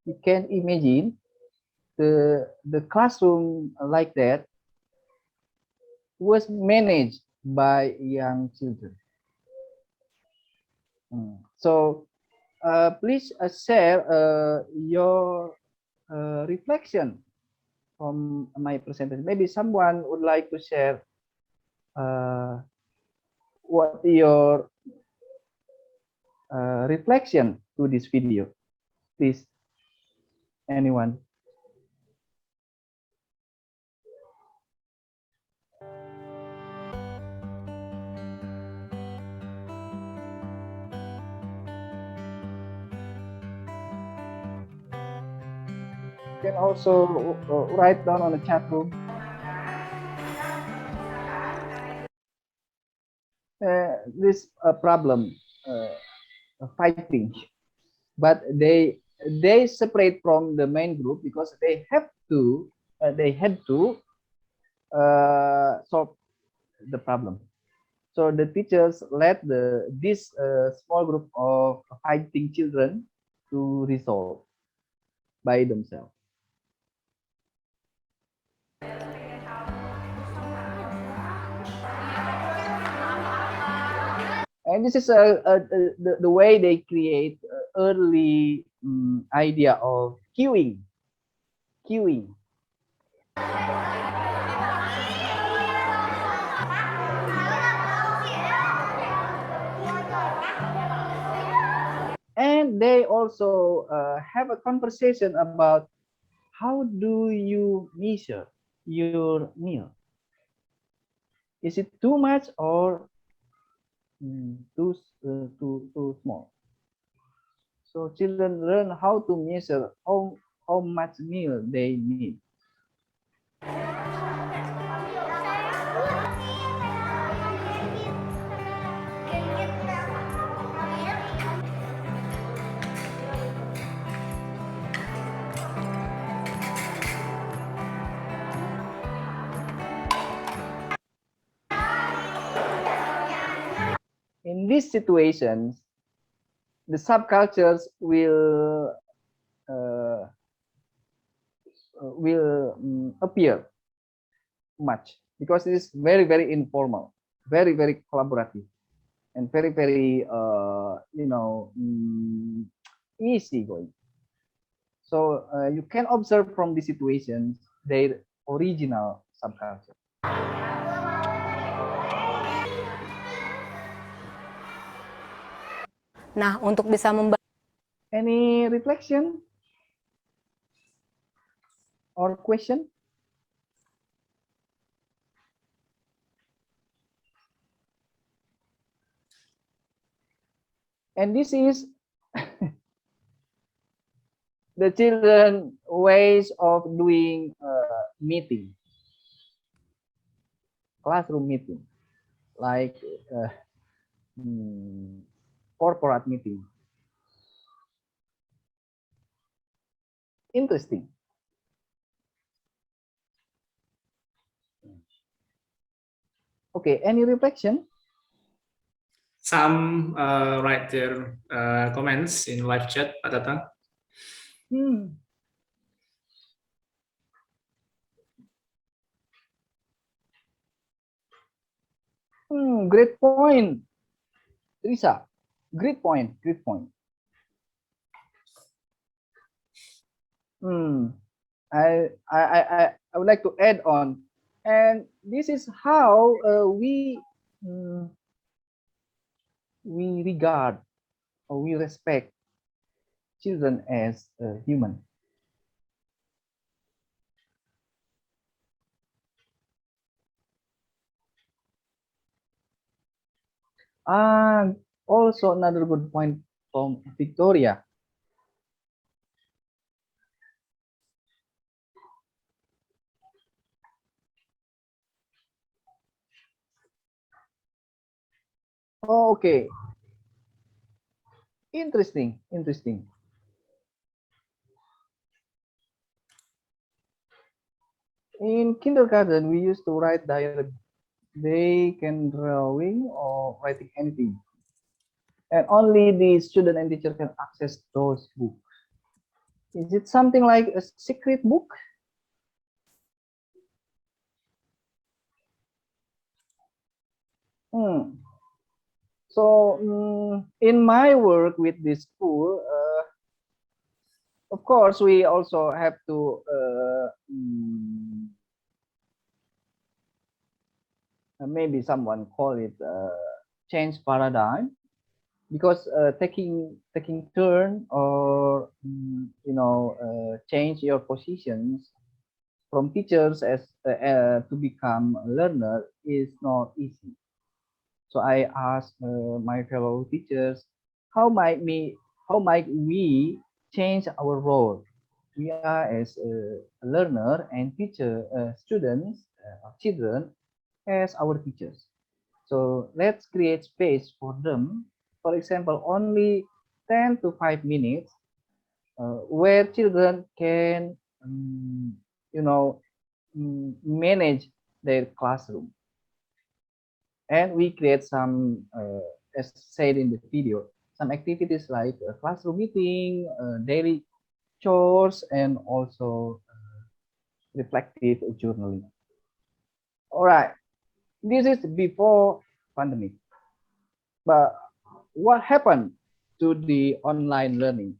You can imagine the classroom like that was managed by young children. So please share your reflection from my presentation. Maybe someone would like to share what your reflection to this video. Please, anyone. You can also write down on the chat room. This problem fighting, but they separate from the main group because they had to solve the problem. So the teachers led this small group of fighting children to resolve by themselves. And this is the way they create early idea of queuing. And they also have a conversation about how do you measure your meal? Is it too much or too small? So children learn how to measure how much meal they need. In these situations, the subcultures will appear much because it is very informal, very collaborative, and very easy going. So you can observe from the situations their original subculture. Nah, untuk bisa membantu Any reflection or question? And this is the children ways of doing meeting, classroom meeting, like corporate meeting. Interesting. Okay, any reflection? Some write their comments in live chat, Pak Tatang. Great point, Risa. Great point. I would like to add on, and this is how we regard or we respect children as human. Also another good point from Victoria. Okay. Interesting. In kindergarten, we used to write diary. They can drawing or writing anything. And only the student and teacher can access those books. Is it something like a secret book? So in my work with this school, of course, we also have to maybe someone call it change paradigm, because taking turn or change your positions from teachers as to become a learner is not easy. So I asked my fellow teachers, how might we change our role? We are as a learner and teacher, students, children as our teachers. So let's create space for them. For example, only 10 to 5 minutes where children can, manage their classroom. And we create some, as said in the video, some activities like a classroom meeting, daily chores, and also reflective journaling. All right, this is before pandemic. But what happened to the online learning?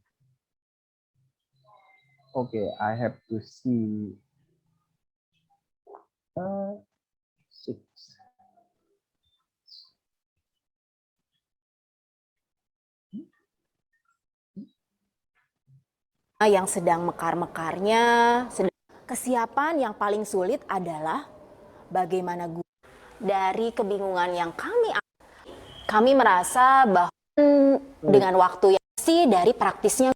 Okay, I have to see 6. Yang sedang mekar-mekarnya, kesiapan yang paling sulit adalah bagaimana guru. Dari kebingungan yang kami merasa bahwa dengan waktu yang sih dari praktisnya.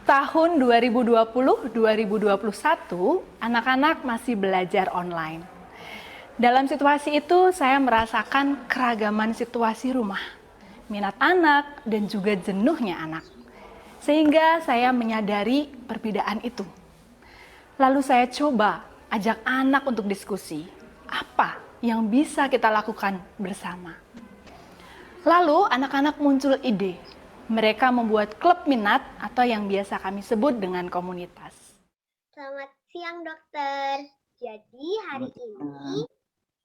Tahun 2020-2021, anak-anak masih belajar online. Dalam situasi itu, saya merasakan keragaman situasi rumah, minat anak, dan juga jenuhnya anak. Sehingga saya menyadari perbedaan itu. Lalu saya coba ajak anak untuk diskusi, apa yang bisa kita lakukan bersama. Lalu anak-anak muncul ide. Mereka membuat klub minat atau yang biasa kami sebut dengan komunitas. Selamat siang, dokter. Jadi hari ini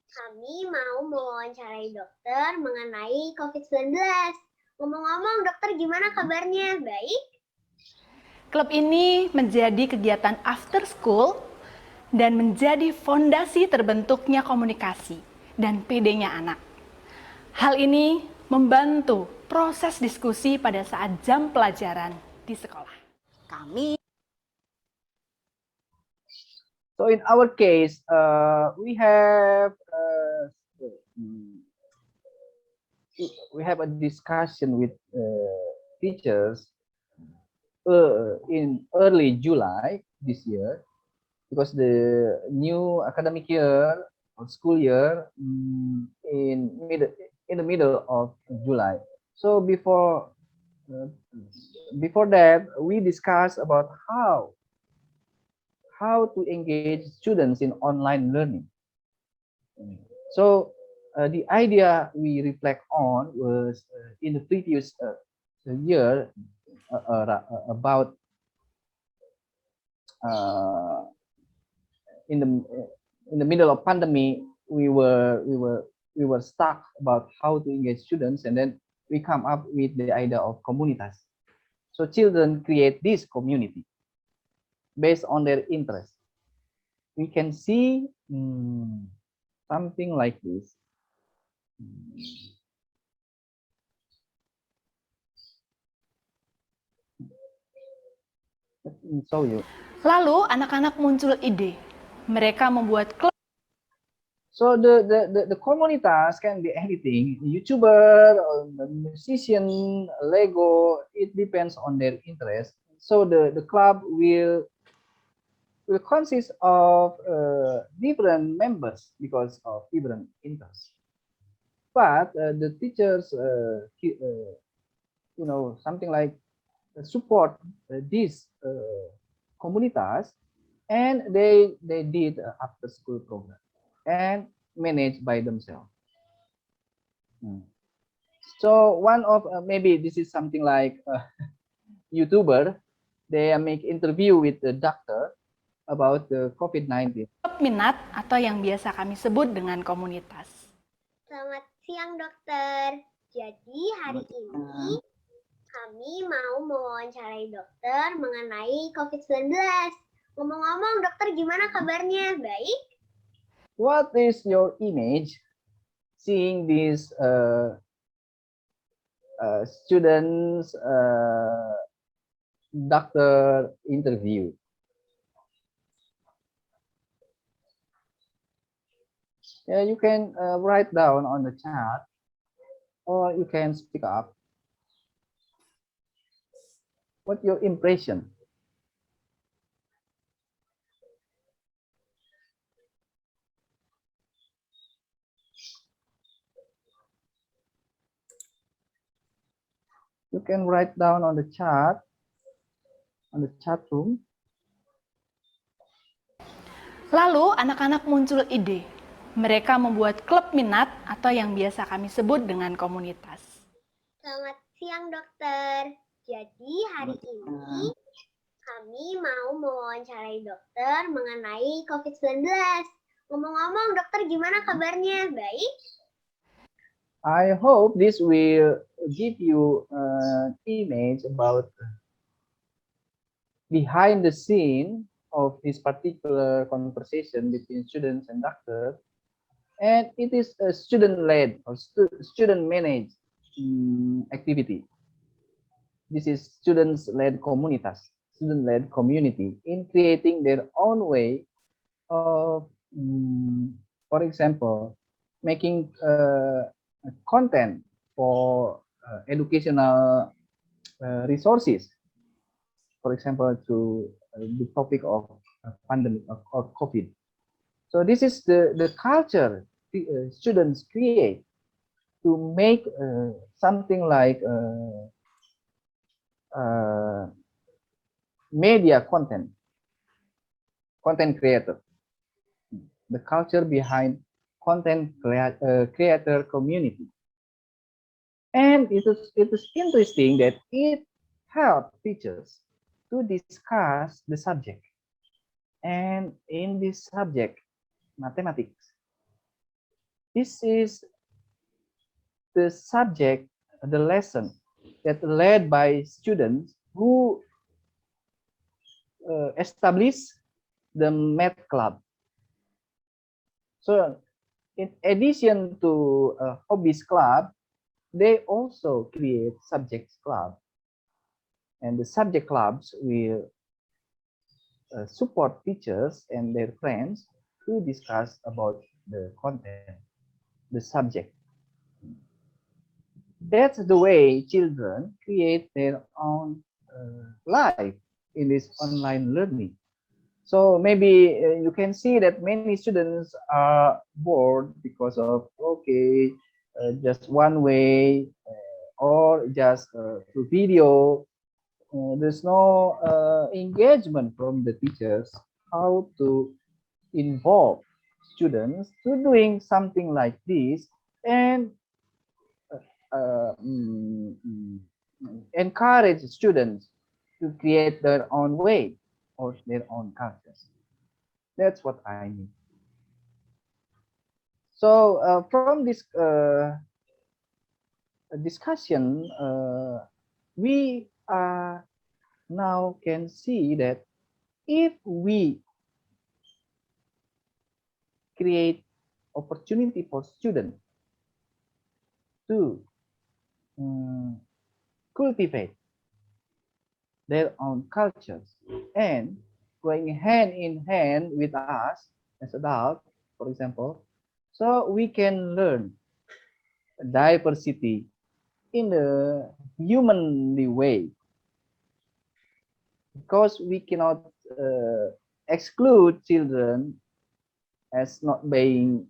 kami mau mewawancarai dokter mengenai COVID-19. Ngomong-ngomong, dokter gimana kabarnya? Baik? Klub ini menjadi kegiatan after school dan menjadi fondasi terbentuknya komunikasi dan PD-nya anak. Hal ini membantu proses diskusi pada saat jam pelajaran di sekolah. So in our case, we have a discussion with teachers in early July this year, because the new academic year or school year in the middle of July. So before that, we discussed about how to engage students in online learning. So the idea we reflect on was in the previous year about in the middle of pandemic, we were stuck about how to engage students, and then we come up with the idea of komunitas. So children create this community based on their interest. We can see something like this. Let me show you. Lalu anak-anak muncul ide. Mereka membuat klub. So the komunitas can be anything, YouTuber, musician, Lego. It depends on their interest. So the club will consist of different members because of different interests. but the teachers, something like support these comunitas, and they did after school program and managed by themselves. So one of maybe this is something like YouTuber, they make interview with the doctor about the COVID-19. Minat atau yang biasa kami sebut dengan komunitas. Selamat siang dokter. Jadi hari ini kami mau mewawancarai dokter mengenai COVID-19. Ngomong-ngomong dokter gimana kabarnya? Baik? What is your image seeing these students doctor interview? Yeah, you can write down on the chat, or you can speak up. What's your impression? You can write down on the chat room. Lalu anak-anak muncul ide. Mereka membuat klub minat atau yang biasa kami sebut dengan komunitas. Selamat siang dokter. Jadi hari ini kami mau mewawancarai dokter mengenai COVID-19. Ngomong-ngomong dokter gimana kabarnya? Baik? I hope this will give you an image about behind the scene of this particular conversation between students and doctors, and it is a student-led or student-managed activity. This is students-led communitas, student-led community in creating their own way of, for example, making content for educational resources. For example, to the topic of pandemic of COVID. So this is the culture students create to make something like media content creator. The culture behind content creator community. And it is interesting that it helps teachers to discuss the subject. And in this subject, mathematics, this is the subject, the lesson that led by students who established the math club. So in addition to hobbies club, they also create subjects club. And the subject clubs will support teachers and their friends to discuss about the content, the subject. That's the way children create their own life in this online learning. So maybe you can see that many students are bored because of, okay, just one way or just through video. There's no engagement from the teachers how to involve students to doing something like this and encourage students to create their own way or their own cultures. That's what I mean. So from this discussion, we now can see that if we create opportunity for students to cultivate their own cultures and going hand in hand with us as adults, for example, so we can learn diversity in a humanly way, because we cannot exclude children as not being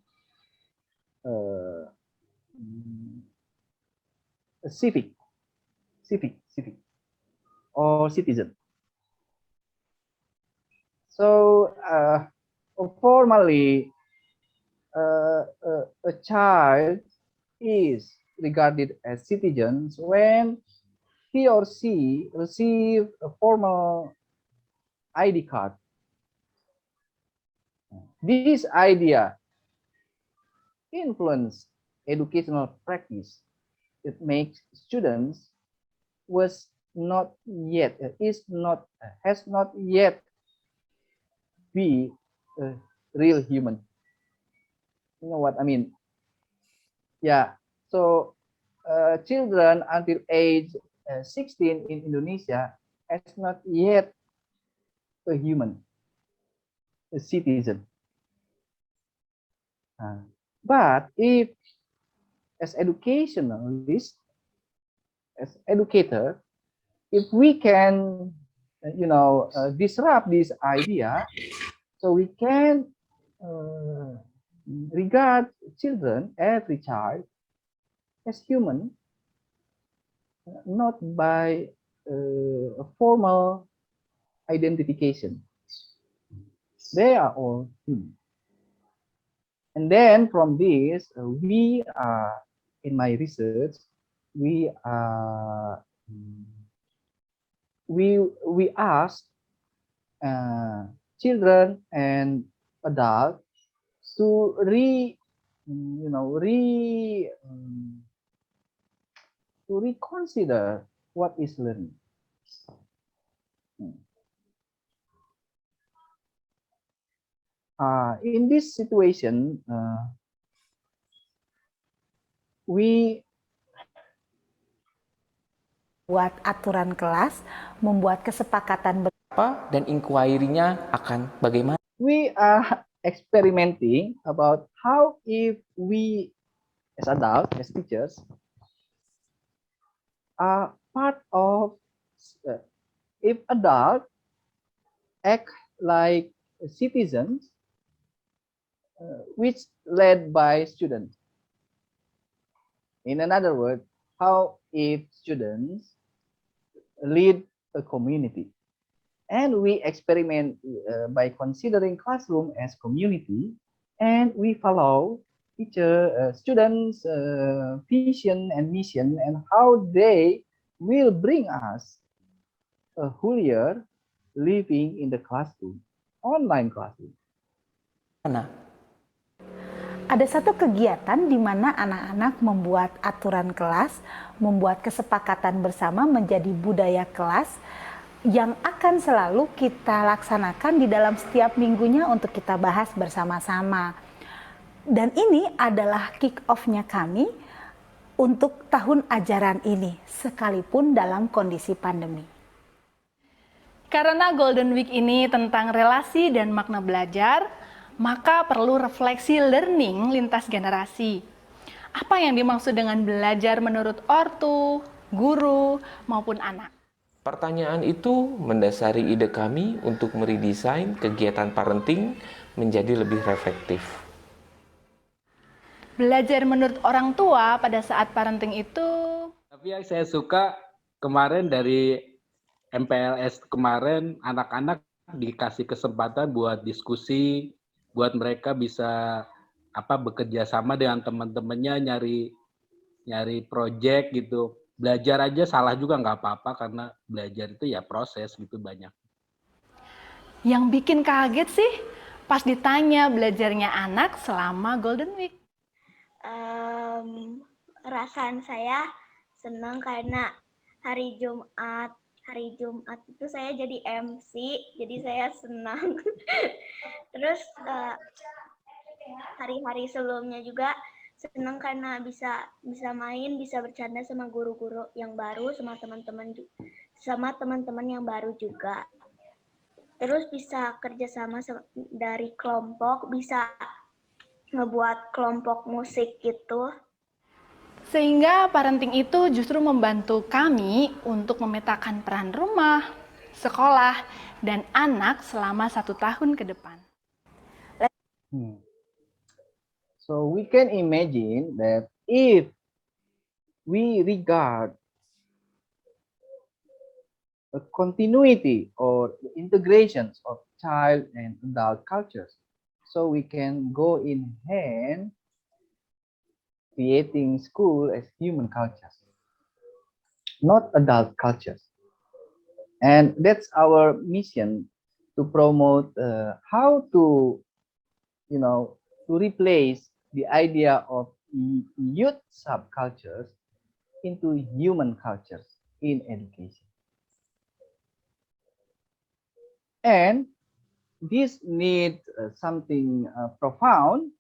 civic, or citizen. So formally, a child is regarded as citizens when he or she receive a formal ID card. This idea influence educational practice. It makes students was not yet has not yet be a real human. You know what I mean? Yeah. So children until age 16 in Indonesia has not yet a human, a citizen. But if as educationalists, as educator, if we can, disrupt this idea, so we can regard children, every child, as human, not by a formal identification. They are all human. And then from this, we are, in my research, we ask children and adults to to reconsider what is learning. In this situation, we buat aturan kelas, membuat kesepakatan dan inquiry-nya akan bagaimana. We are experimenting about how if we as adults, as teachers, are part of, if adults act like citizens, which led by students. In another word, how if students lead a community. And we experiment by considering classroom as community, and we follow teacher, students' vision and mission, and how they will bring us a whole year living in the classroom, online classroom. Ada satu kegiatan di mana anak-anak membuat aturan kelas, membuat kesepakatan bersama menjadi budaya kelas yang akan selalu kita laksanakan di dalam setiap minggunya untuk kita bahas bersama-sama. Dan ini adalah kick-off-nya kami untuk tahun ajaran ini, sekalipun dalam kondisi pandemi. Karena Golden Week ini tentang relasi dan makna belajar, maka perlu refleksi learning lintas generasi. Apa yang dimaksud dengan belajar menurut ortu, guru, maupun anak? Pertanyaan itu mendasari ide kami untuk meredesain kegiatan parenting menjadi lebih reflektif. Belajar menurut orang tua pada saat parenting itu... Tapi yang saya suka kemarin dari MPLS kemarin, anak-anak dikasih kesempatan buat diskusi, buat mereka bisa bekerja sama dengan teman-temannya, nyari project gitu. Belajar aja salah juga nggak apa-apa, karena belajar itu ya proses gitu banyak. Yang bikin kaget sih pas ditanya belajarnya anak selama Golden Week. Perasaan saya senang karena hari Jumat itu saya jadi MC, jadi saya senang. Terus hari-hari sebelumnya juga senang karena bisa main, bisa bercanda sama guru-guru yang baru, sama teman-teman yang baru juga. Terus bisa kerjasama dari kelompok, bisa ngebuat kelompok musik gitu. Sehingga parenting itu justru membantu kami untuk memetakan peran rumah, sekolah, dan anak selama 1 tahun ke depan. So we can imagine that if we regard a continuity or the integrations of child and adult cultures, so we can go in hand creating school as human cultures, not adult cultures. And that's our mission, to promote how to, to replace the idea of youth subcultures into human cultures in education. And this needs something profound,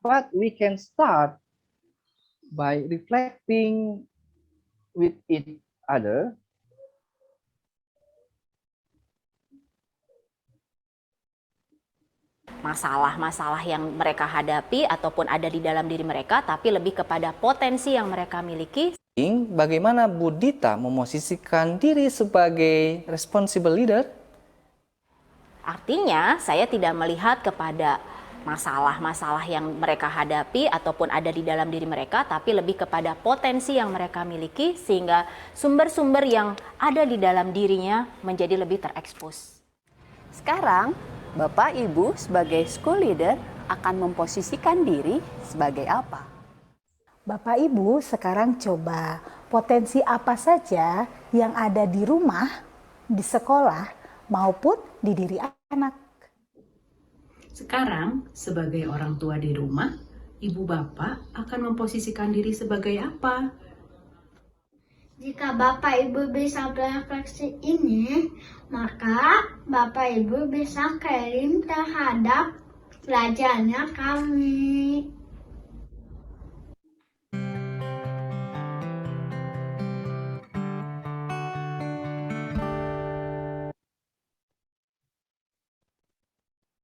but we can start by reflecting with each other. Masalah-masalah yang mereka hadapi ataupun ada di dalam diri mereka, tapi lebih kepada potensi yang mereka miliki. Bagaimana Bu Dita memosisikan diri sebagai responsible leader? Artinya, saya tidak melihat kepada masalah-masalah yang mereka hadapi ataupun ada di dalam diri mereka, tapi lebih kepada potensi yang mereka miliki, sehingga sumber-sumber yang ada di dalam dirinya menjadi lebih terekspos. Sekarang, Bapak Ibu sebagai school leader akan memposisikan diri sebagai apa? Bapak Ibu sekarang coba potensi apa saja yang ada di rumah, di sekolah, maupun di diri anak. Sekarang, sebagai orang tua di rumah, ibu bapak akan memposisikan diri sebagai apa? Jika Bapak Ibu bisa berefleksi ini, maka Bapak Ibu bisa caring terhadap belajarnya kami.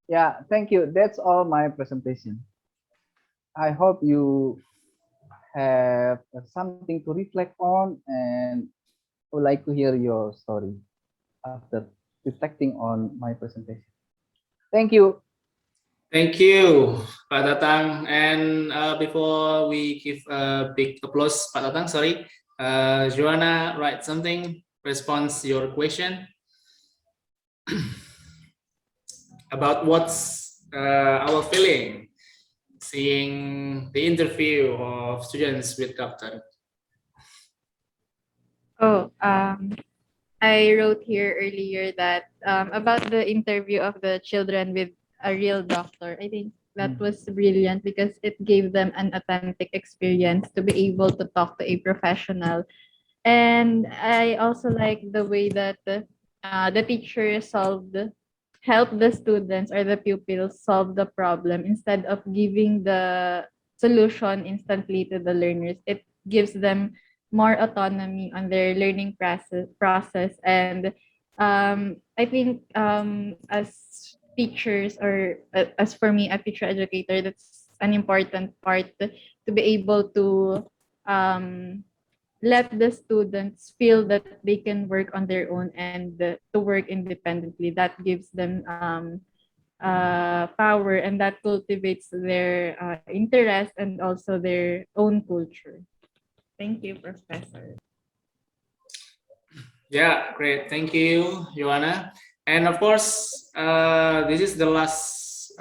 Yeah, thank you. That's all my presentation. I hope you have something to reflect on, and I would like to hear your story after reflecting on my presentation. Thank you. Thank you, Pak Tatang. And before we give a big applause, Pak Tatang, sorry, Joanna, write something, response your question about what's our feeling seeing the interview of students with Captain. Oh, I wrote here earlier that about the interview of the children with a real doctor. I think that was brilliant because it gave them an authentic experience to be able to talk to a professional. And I also like the way that the teacher help the students or the pupils solve the problem instead of giving the solution instantly to the learners. It gives them more autonomy on their learning process. And I think as teachers, or as for me, a teacher educator, that's an important part to be able to let the students feel that they can work on their own and to work independently. That gives them power, and that cultivates their interest and also their own culture. Thank you, Professor. Yeah, great. Thank you, Joanna. And of course, this is the last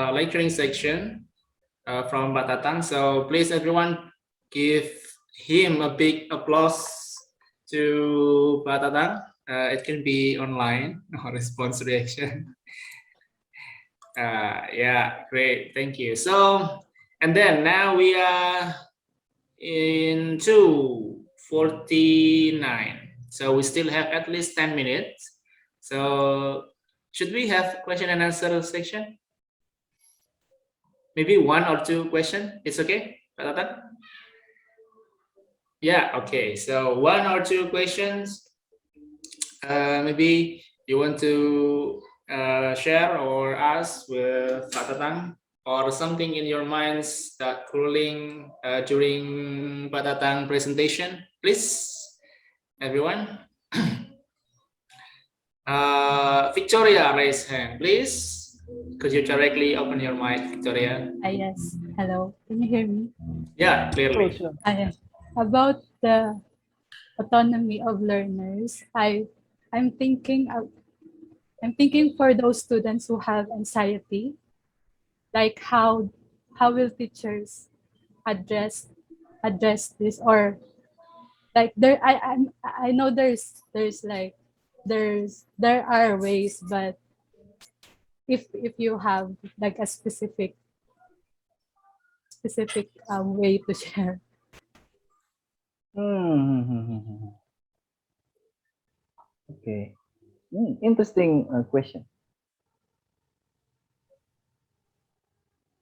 lecturing section from Pak Tatang. So please, everyone, give him a big applause to Pak Tatang. It can be online or response reaction. Yeah, great. Thank you. So, and then now we are in 2:49. So we still have at least 10 minutes. So should we have question and answer section? Maybe one or two questions. It's okay, Pak Tatang? Yeah, okay. So one or two questions. Maybe you want to share or ask with Pak Tatang, or something in your minds that cooling during Pak Tatang presentation, please, everyone. Victoria, raise hand, please. Could you directly open your mic, Victoria? Yes. Hello. Can you hear me? Yeah, Oh, clearly. sure. Yes. About the autonomy of learners, I'm thinking of, I'm thinking for those students who have anxiety, like how will teachers address this, or like I know there's like there are ways, but if you have like a specific way to share. Okay. Interesting question.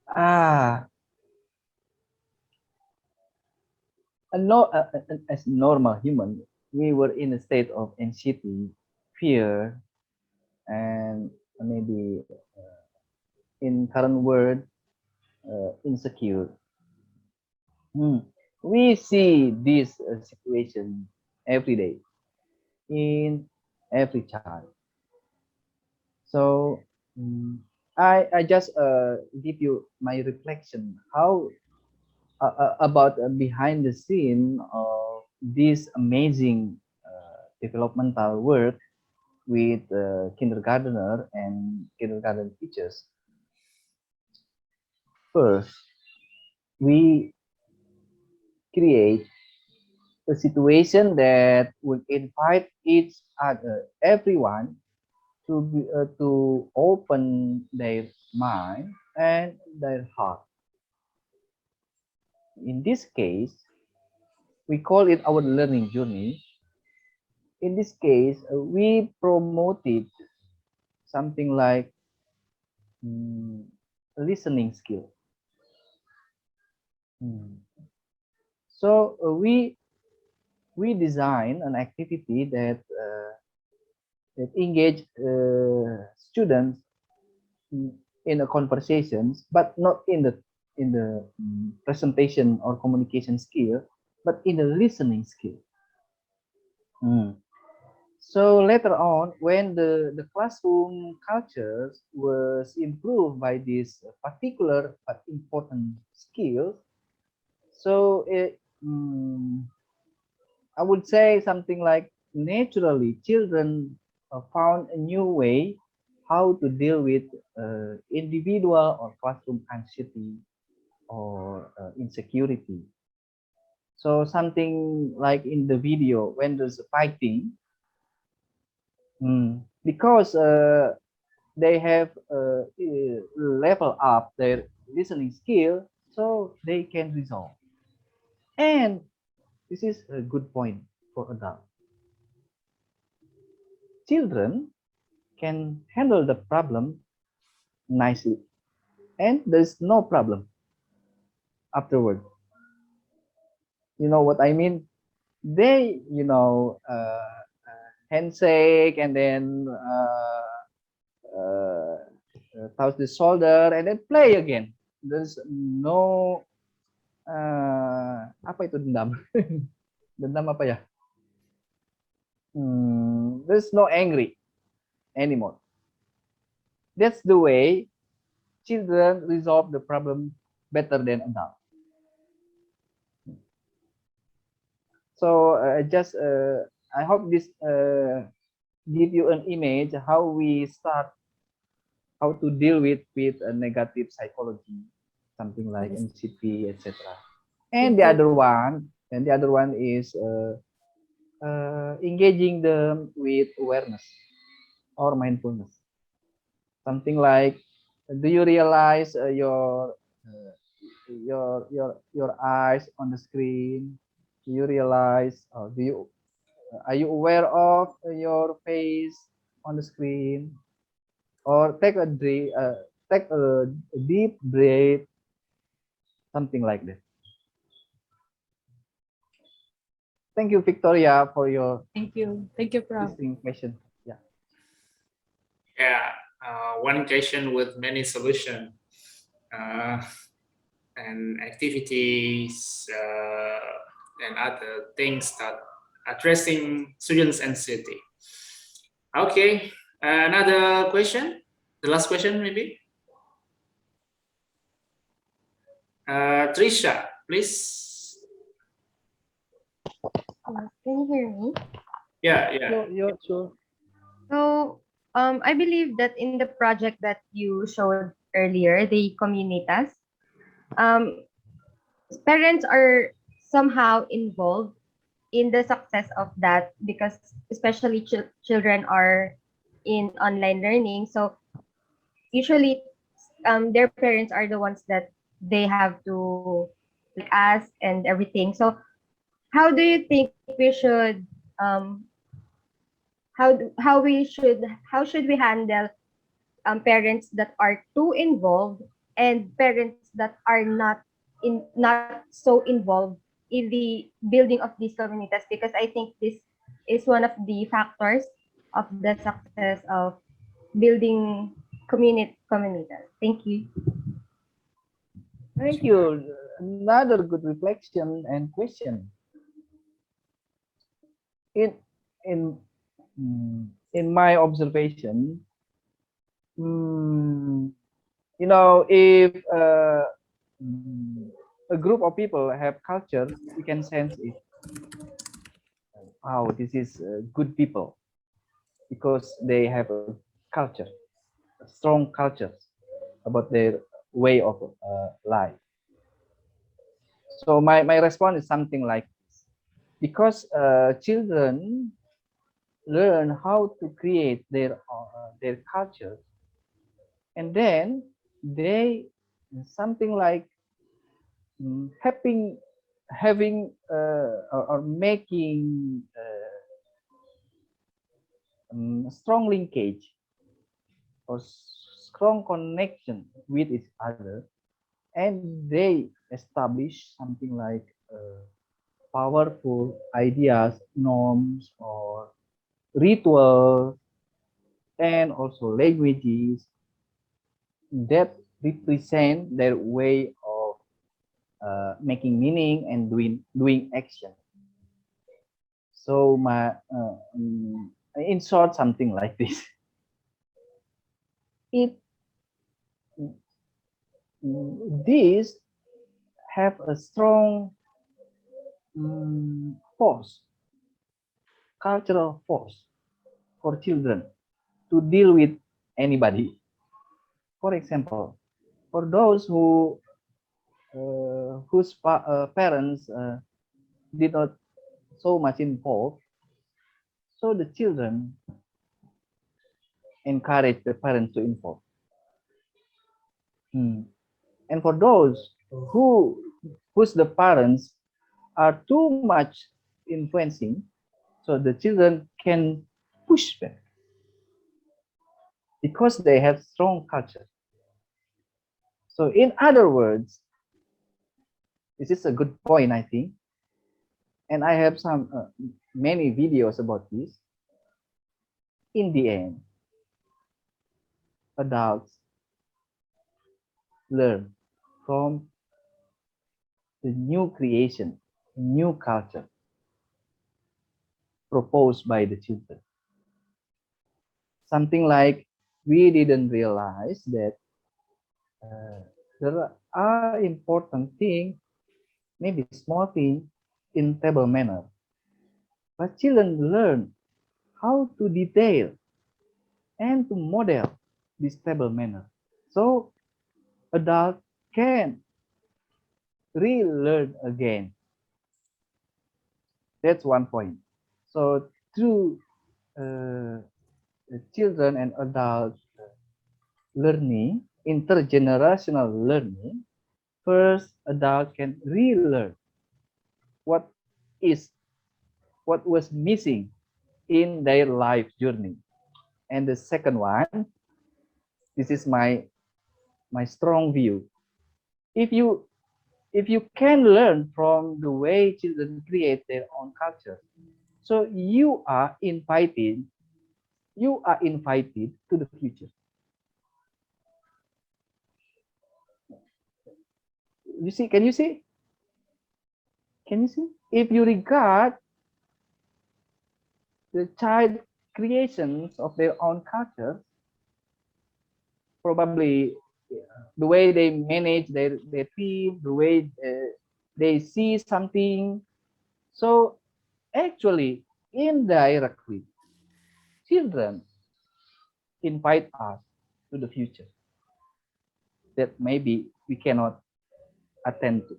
Ah, as normal human, we were in a state of anxiety, fear, and maybe in current word, insecure. We see this situation every day in every child. So I just give you my reflection how about behind the scene of this amazing developmental work with kindergartner and kindergarten teachers. First, we create a situation that would invite each other, everyone, to open their mind and their heart. In this case, we call it our learning journey. In this case, we promoted something like mm, listening skill. So we design an activity that engage students in a conversations, but not in the presentation or communication skill, but in the listening skill. So later on, when the classroom culture was improved by this particular but important skill, so I would say something like naturally children found a new way how to deal with individual or classroom anxiety or insecurity. So something like in the video when there's fighting, because they have level up their listening skill, so they can resolve. And this is a good point for adults. Children can handle the problem nicely, and there's no problem afterward. You know what I mean? They, handshake and then touch the shoulder and then play again. There's no apa itu dendam? Dendam apa ya? There's no angry anymore. That's the way children resolve the problem better than adults. So I hope this give you an image how we start how to deal with a negative psychology, something like NCP, etc. And the other one is engaging them with awareness or mindfulness. Something like, do you realize your eyes on the screen? Do you realize? Are you aware of your face on the screen? Or take a deep breath, something like that. Thank you, Victoria, for your Thank you, Prof. interesting question. Yeah. Yeah, one question with many solutions and activities and other things that addressing students' anxiety. Okay, another question. The last question, maybe. Trisha, please. Can you hear me? Yeah, yeah. Sure. So, I believe that in the project that you showed earlier, the Comunitas, um, parents are somehow involved in the success of that because especially children are in online learning. So usually, their parents are the ones that they have to like ask and everything. So how do you think we should how should we handle parents that are too involved and parents that are not so involved in the building of these communities, because I think this is one of the factors of the success of building communities. Thank you. Thank you. Another good reflection and question. In in in my observation, if a group of people have culture, we can sense it. Oh, this is good people because they have a culture, a strong culture about their way of life. So my response is something like this. Because children learn how to create their culture, and then they something like having or making strong linkage or strong connection with each other, and they establish something like powerful ideas, norms, or rituals, and also languages that represent their way of making meaning and doing action. So in short, something like this. It These have a strong force, cultural force for children to deal with anybody. For example, for those whose parents did not so much involved, so the children encourage the parents to involve. And for those whose the parents are too much influencing, so the children can push back because they have strong culture. So in other words, this is a good point, I think, and I have some many videos about this. In the end, adults learn from the new creation, new culture proposed by the children. Something like we didn't realize that there are important things, maybe small things, in table manner. But children learn how to detail and to model this table manner. So adults can relearn again. That's one point. So through children and adults learning, intergenerational learning, first adult can relearn what is what was missing in their life journey. And the second one, this is my strong view. If you can learn from the way children create their own culture, so you are invited to the future. You see, can you see? Can you see? If you regard the child creations of their own culture, probably the way they manage their team, the way they see something. So actually, indirectly, children invite us to the future that maybe we cannot attend to.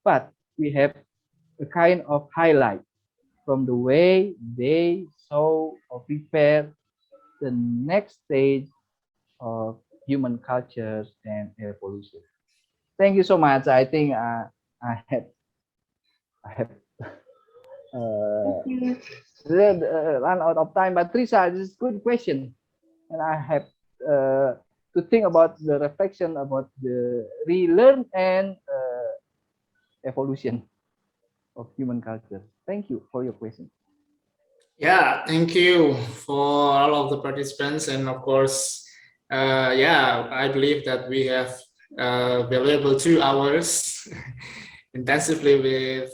But we have a kind of highlight from the way they saw or prepare the next stage of human cultures and evolution. Thank you so much. I think I have run out of time. But Trisha, this is a good question, and I have to think about the reflection about the relearn and evolution of human culture. Thank you for your question. Yeah, thank you for all of the participants, and of course, yeah, I believe that we have valuable 2 hours intensively with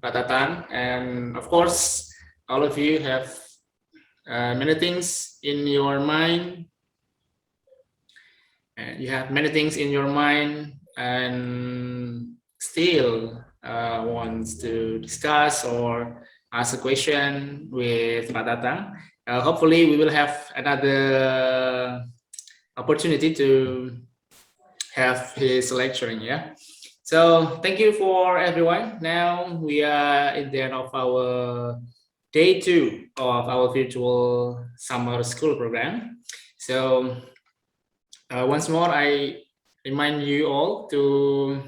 Pak Tatang, and of course, all of you have many things in your mind. And you have many things in your mind, and still wants to discuss or ask a question with Pak Tatang. Hopefully, we will have another opportunity to have his lecturing. Yeah. So thank you for everyone. Now we are in the end of our day 2 of our virtual summer school program. So once more, I remind you all to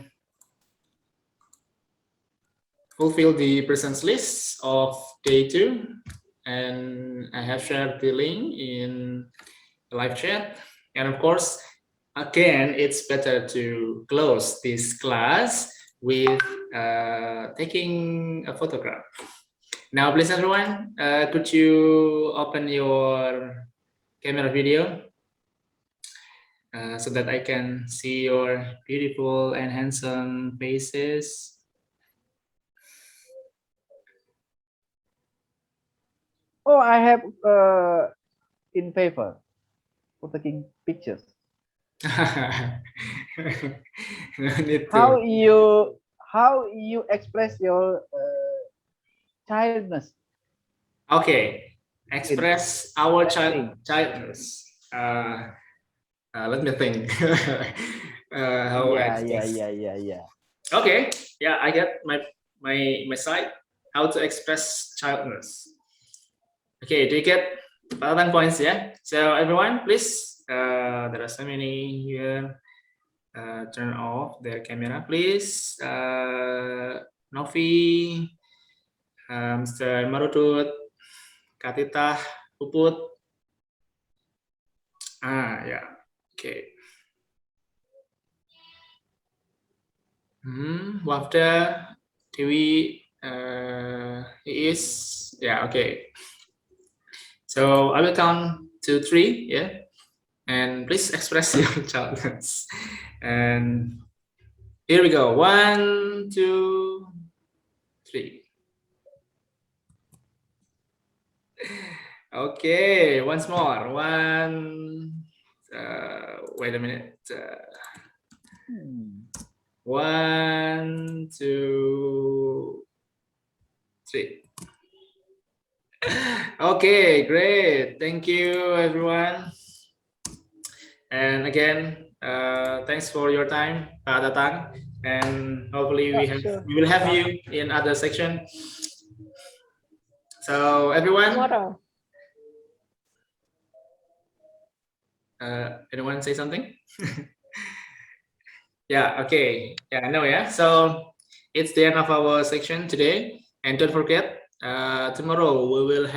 fulfill the presence list of day 2, and I have shared the link in the live chat. And of course, again, it's better to close this class with taking a photograph. Now, please, everyone, could you open your camera video so that I can see your beautiful and handsome faces? Oh, I have in favor for taking pictures. No need How you express your childness? Okay, express our childness. Let me think. How I express. Yeah. Okay, yeah, I get my side. How to express childness. Okay, do you get 10 points? Yeah. So everyone, please. There are so many here. Turn off their camera, please. Novi, Mr. Marutut, Katita, Puput. Yeah. Okay. Wafda, Dewi, is, yeah, okay. So I will count to 3, yeah, and please express your childness. And here we go. 1, 2, 3. Okay, once more. 1. Wait a minute. 1, 2, 3. Okay, great. Thank you, everyone. And again, thanks for your time, Pak Tatang. And hopefully we will have you in other section. So everyone. Tomorrow. Anyone say something? Yeah, okay. Yeah, I know, yeah. So it's the end of our section today. And don't forget, tomorrow we will have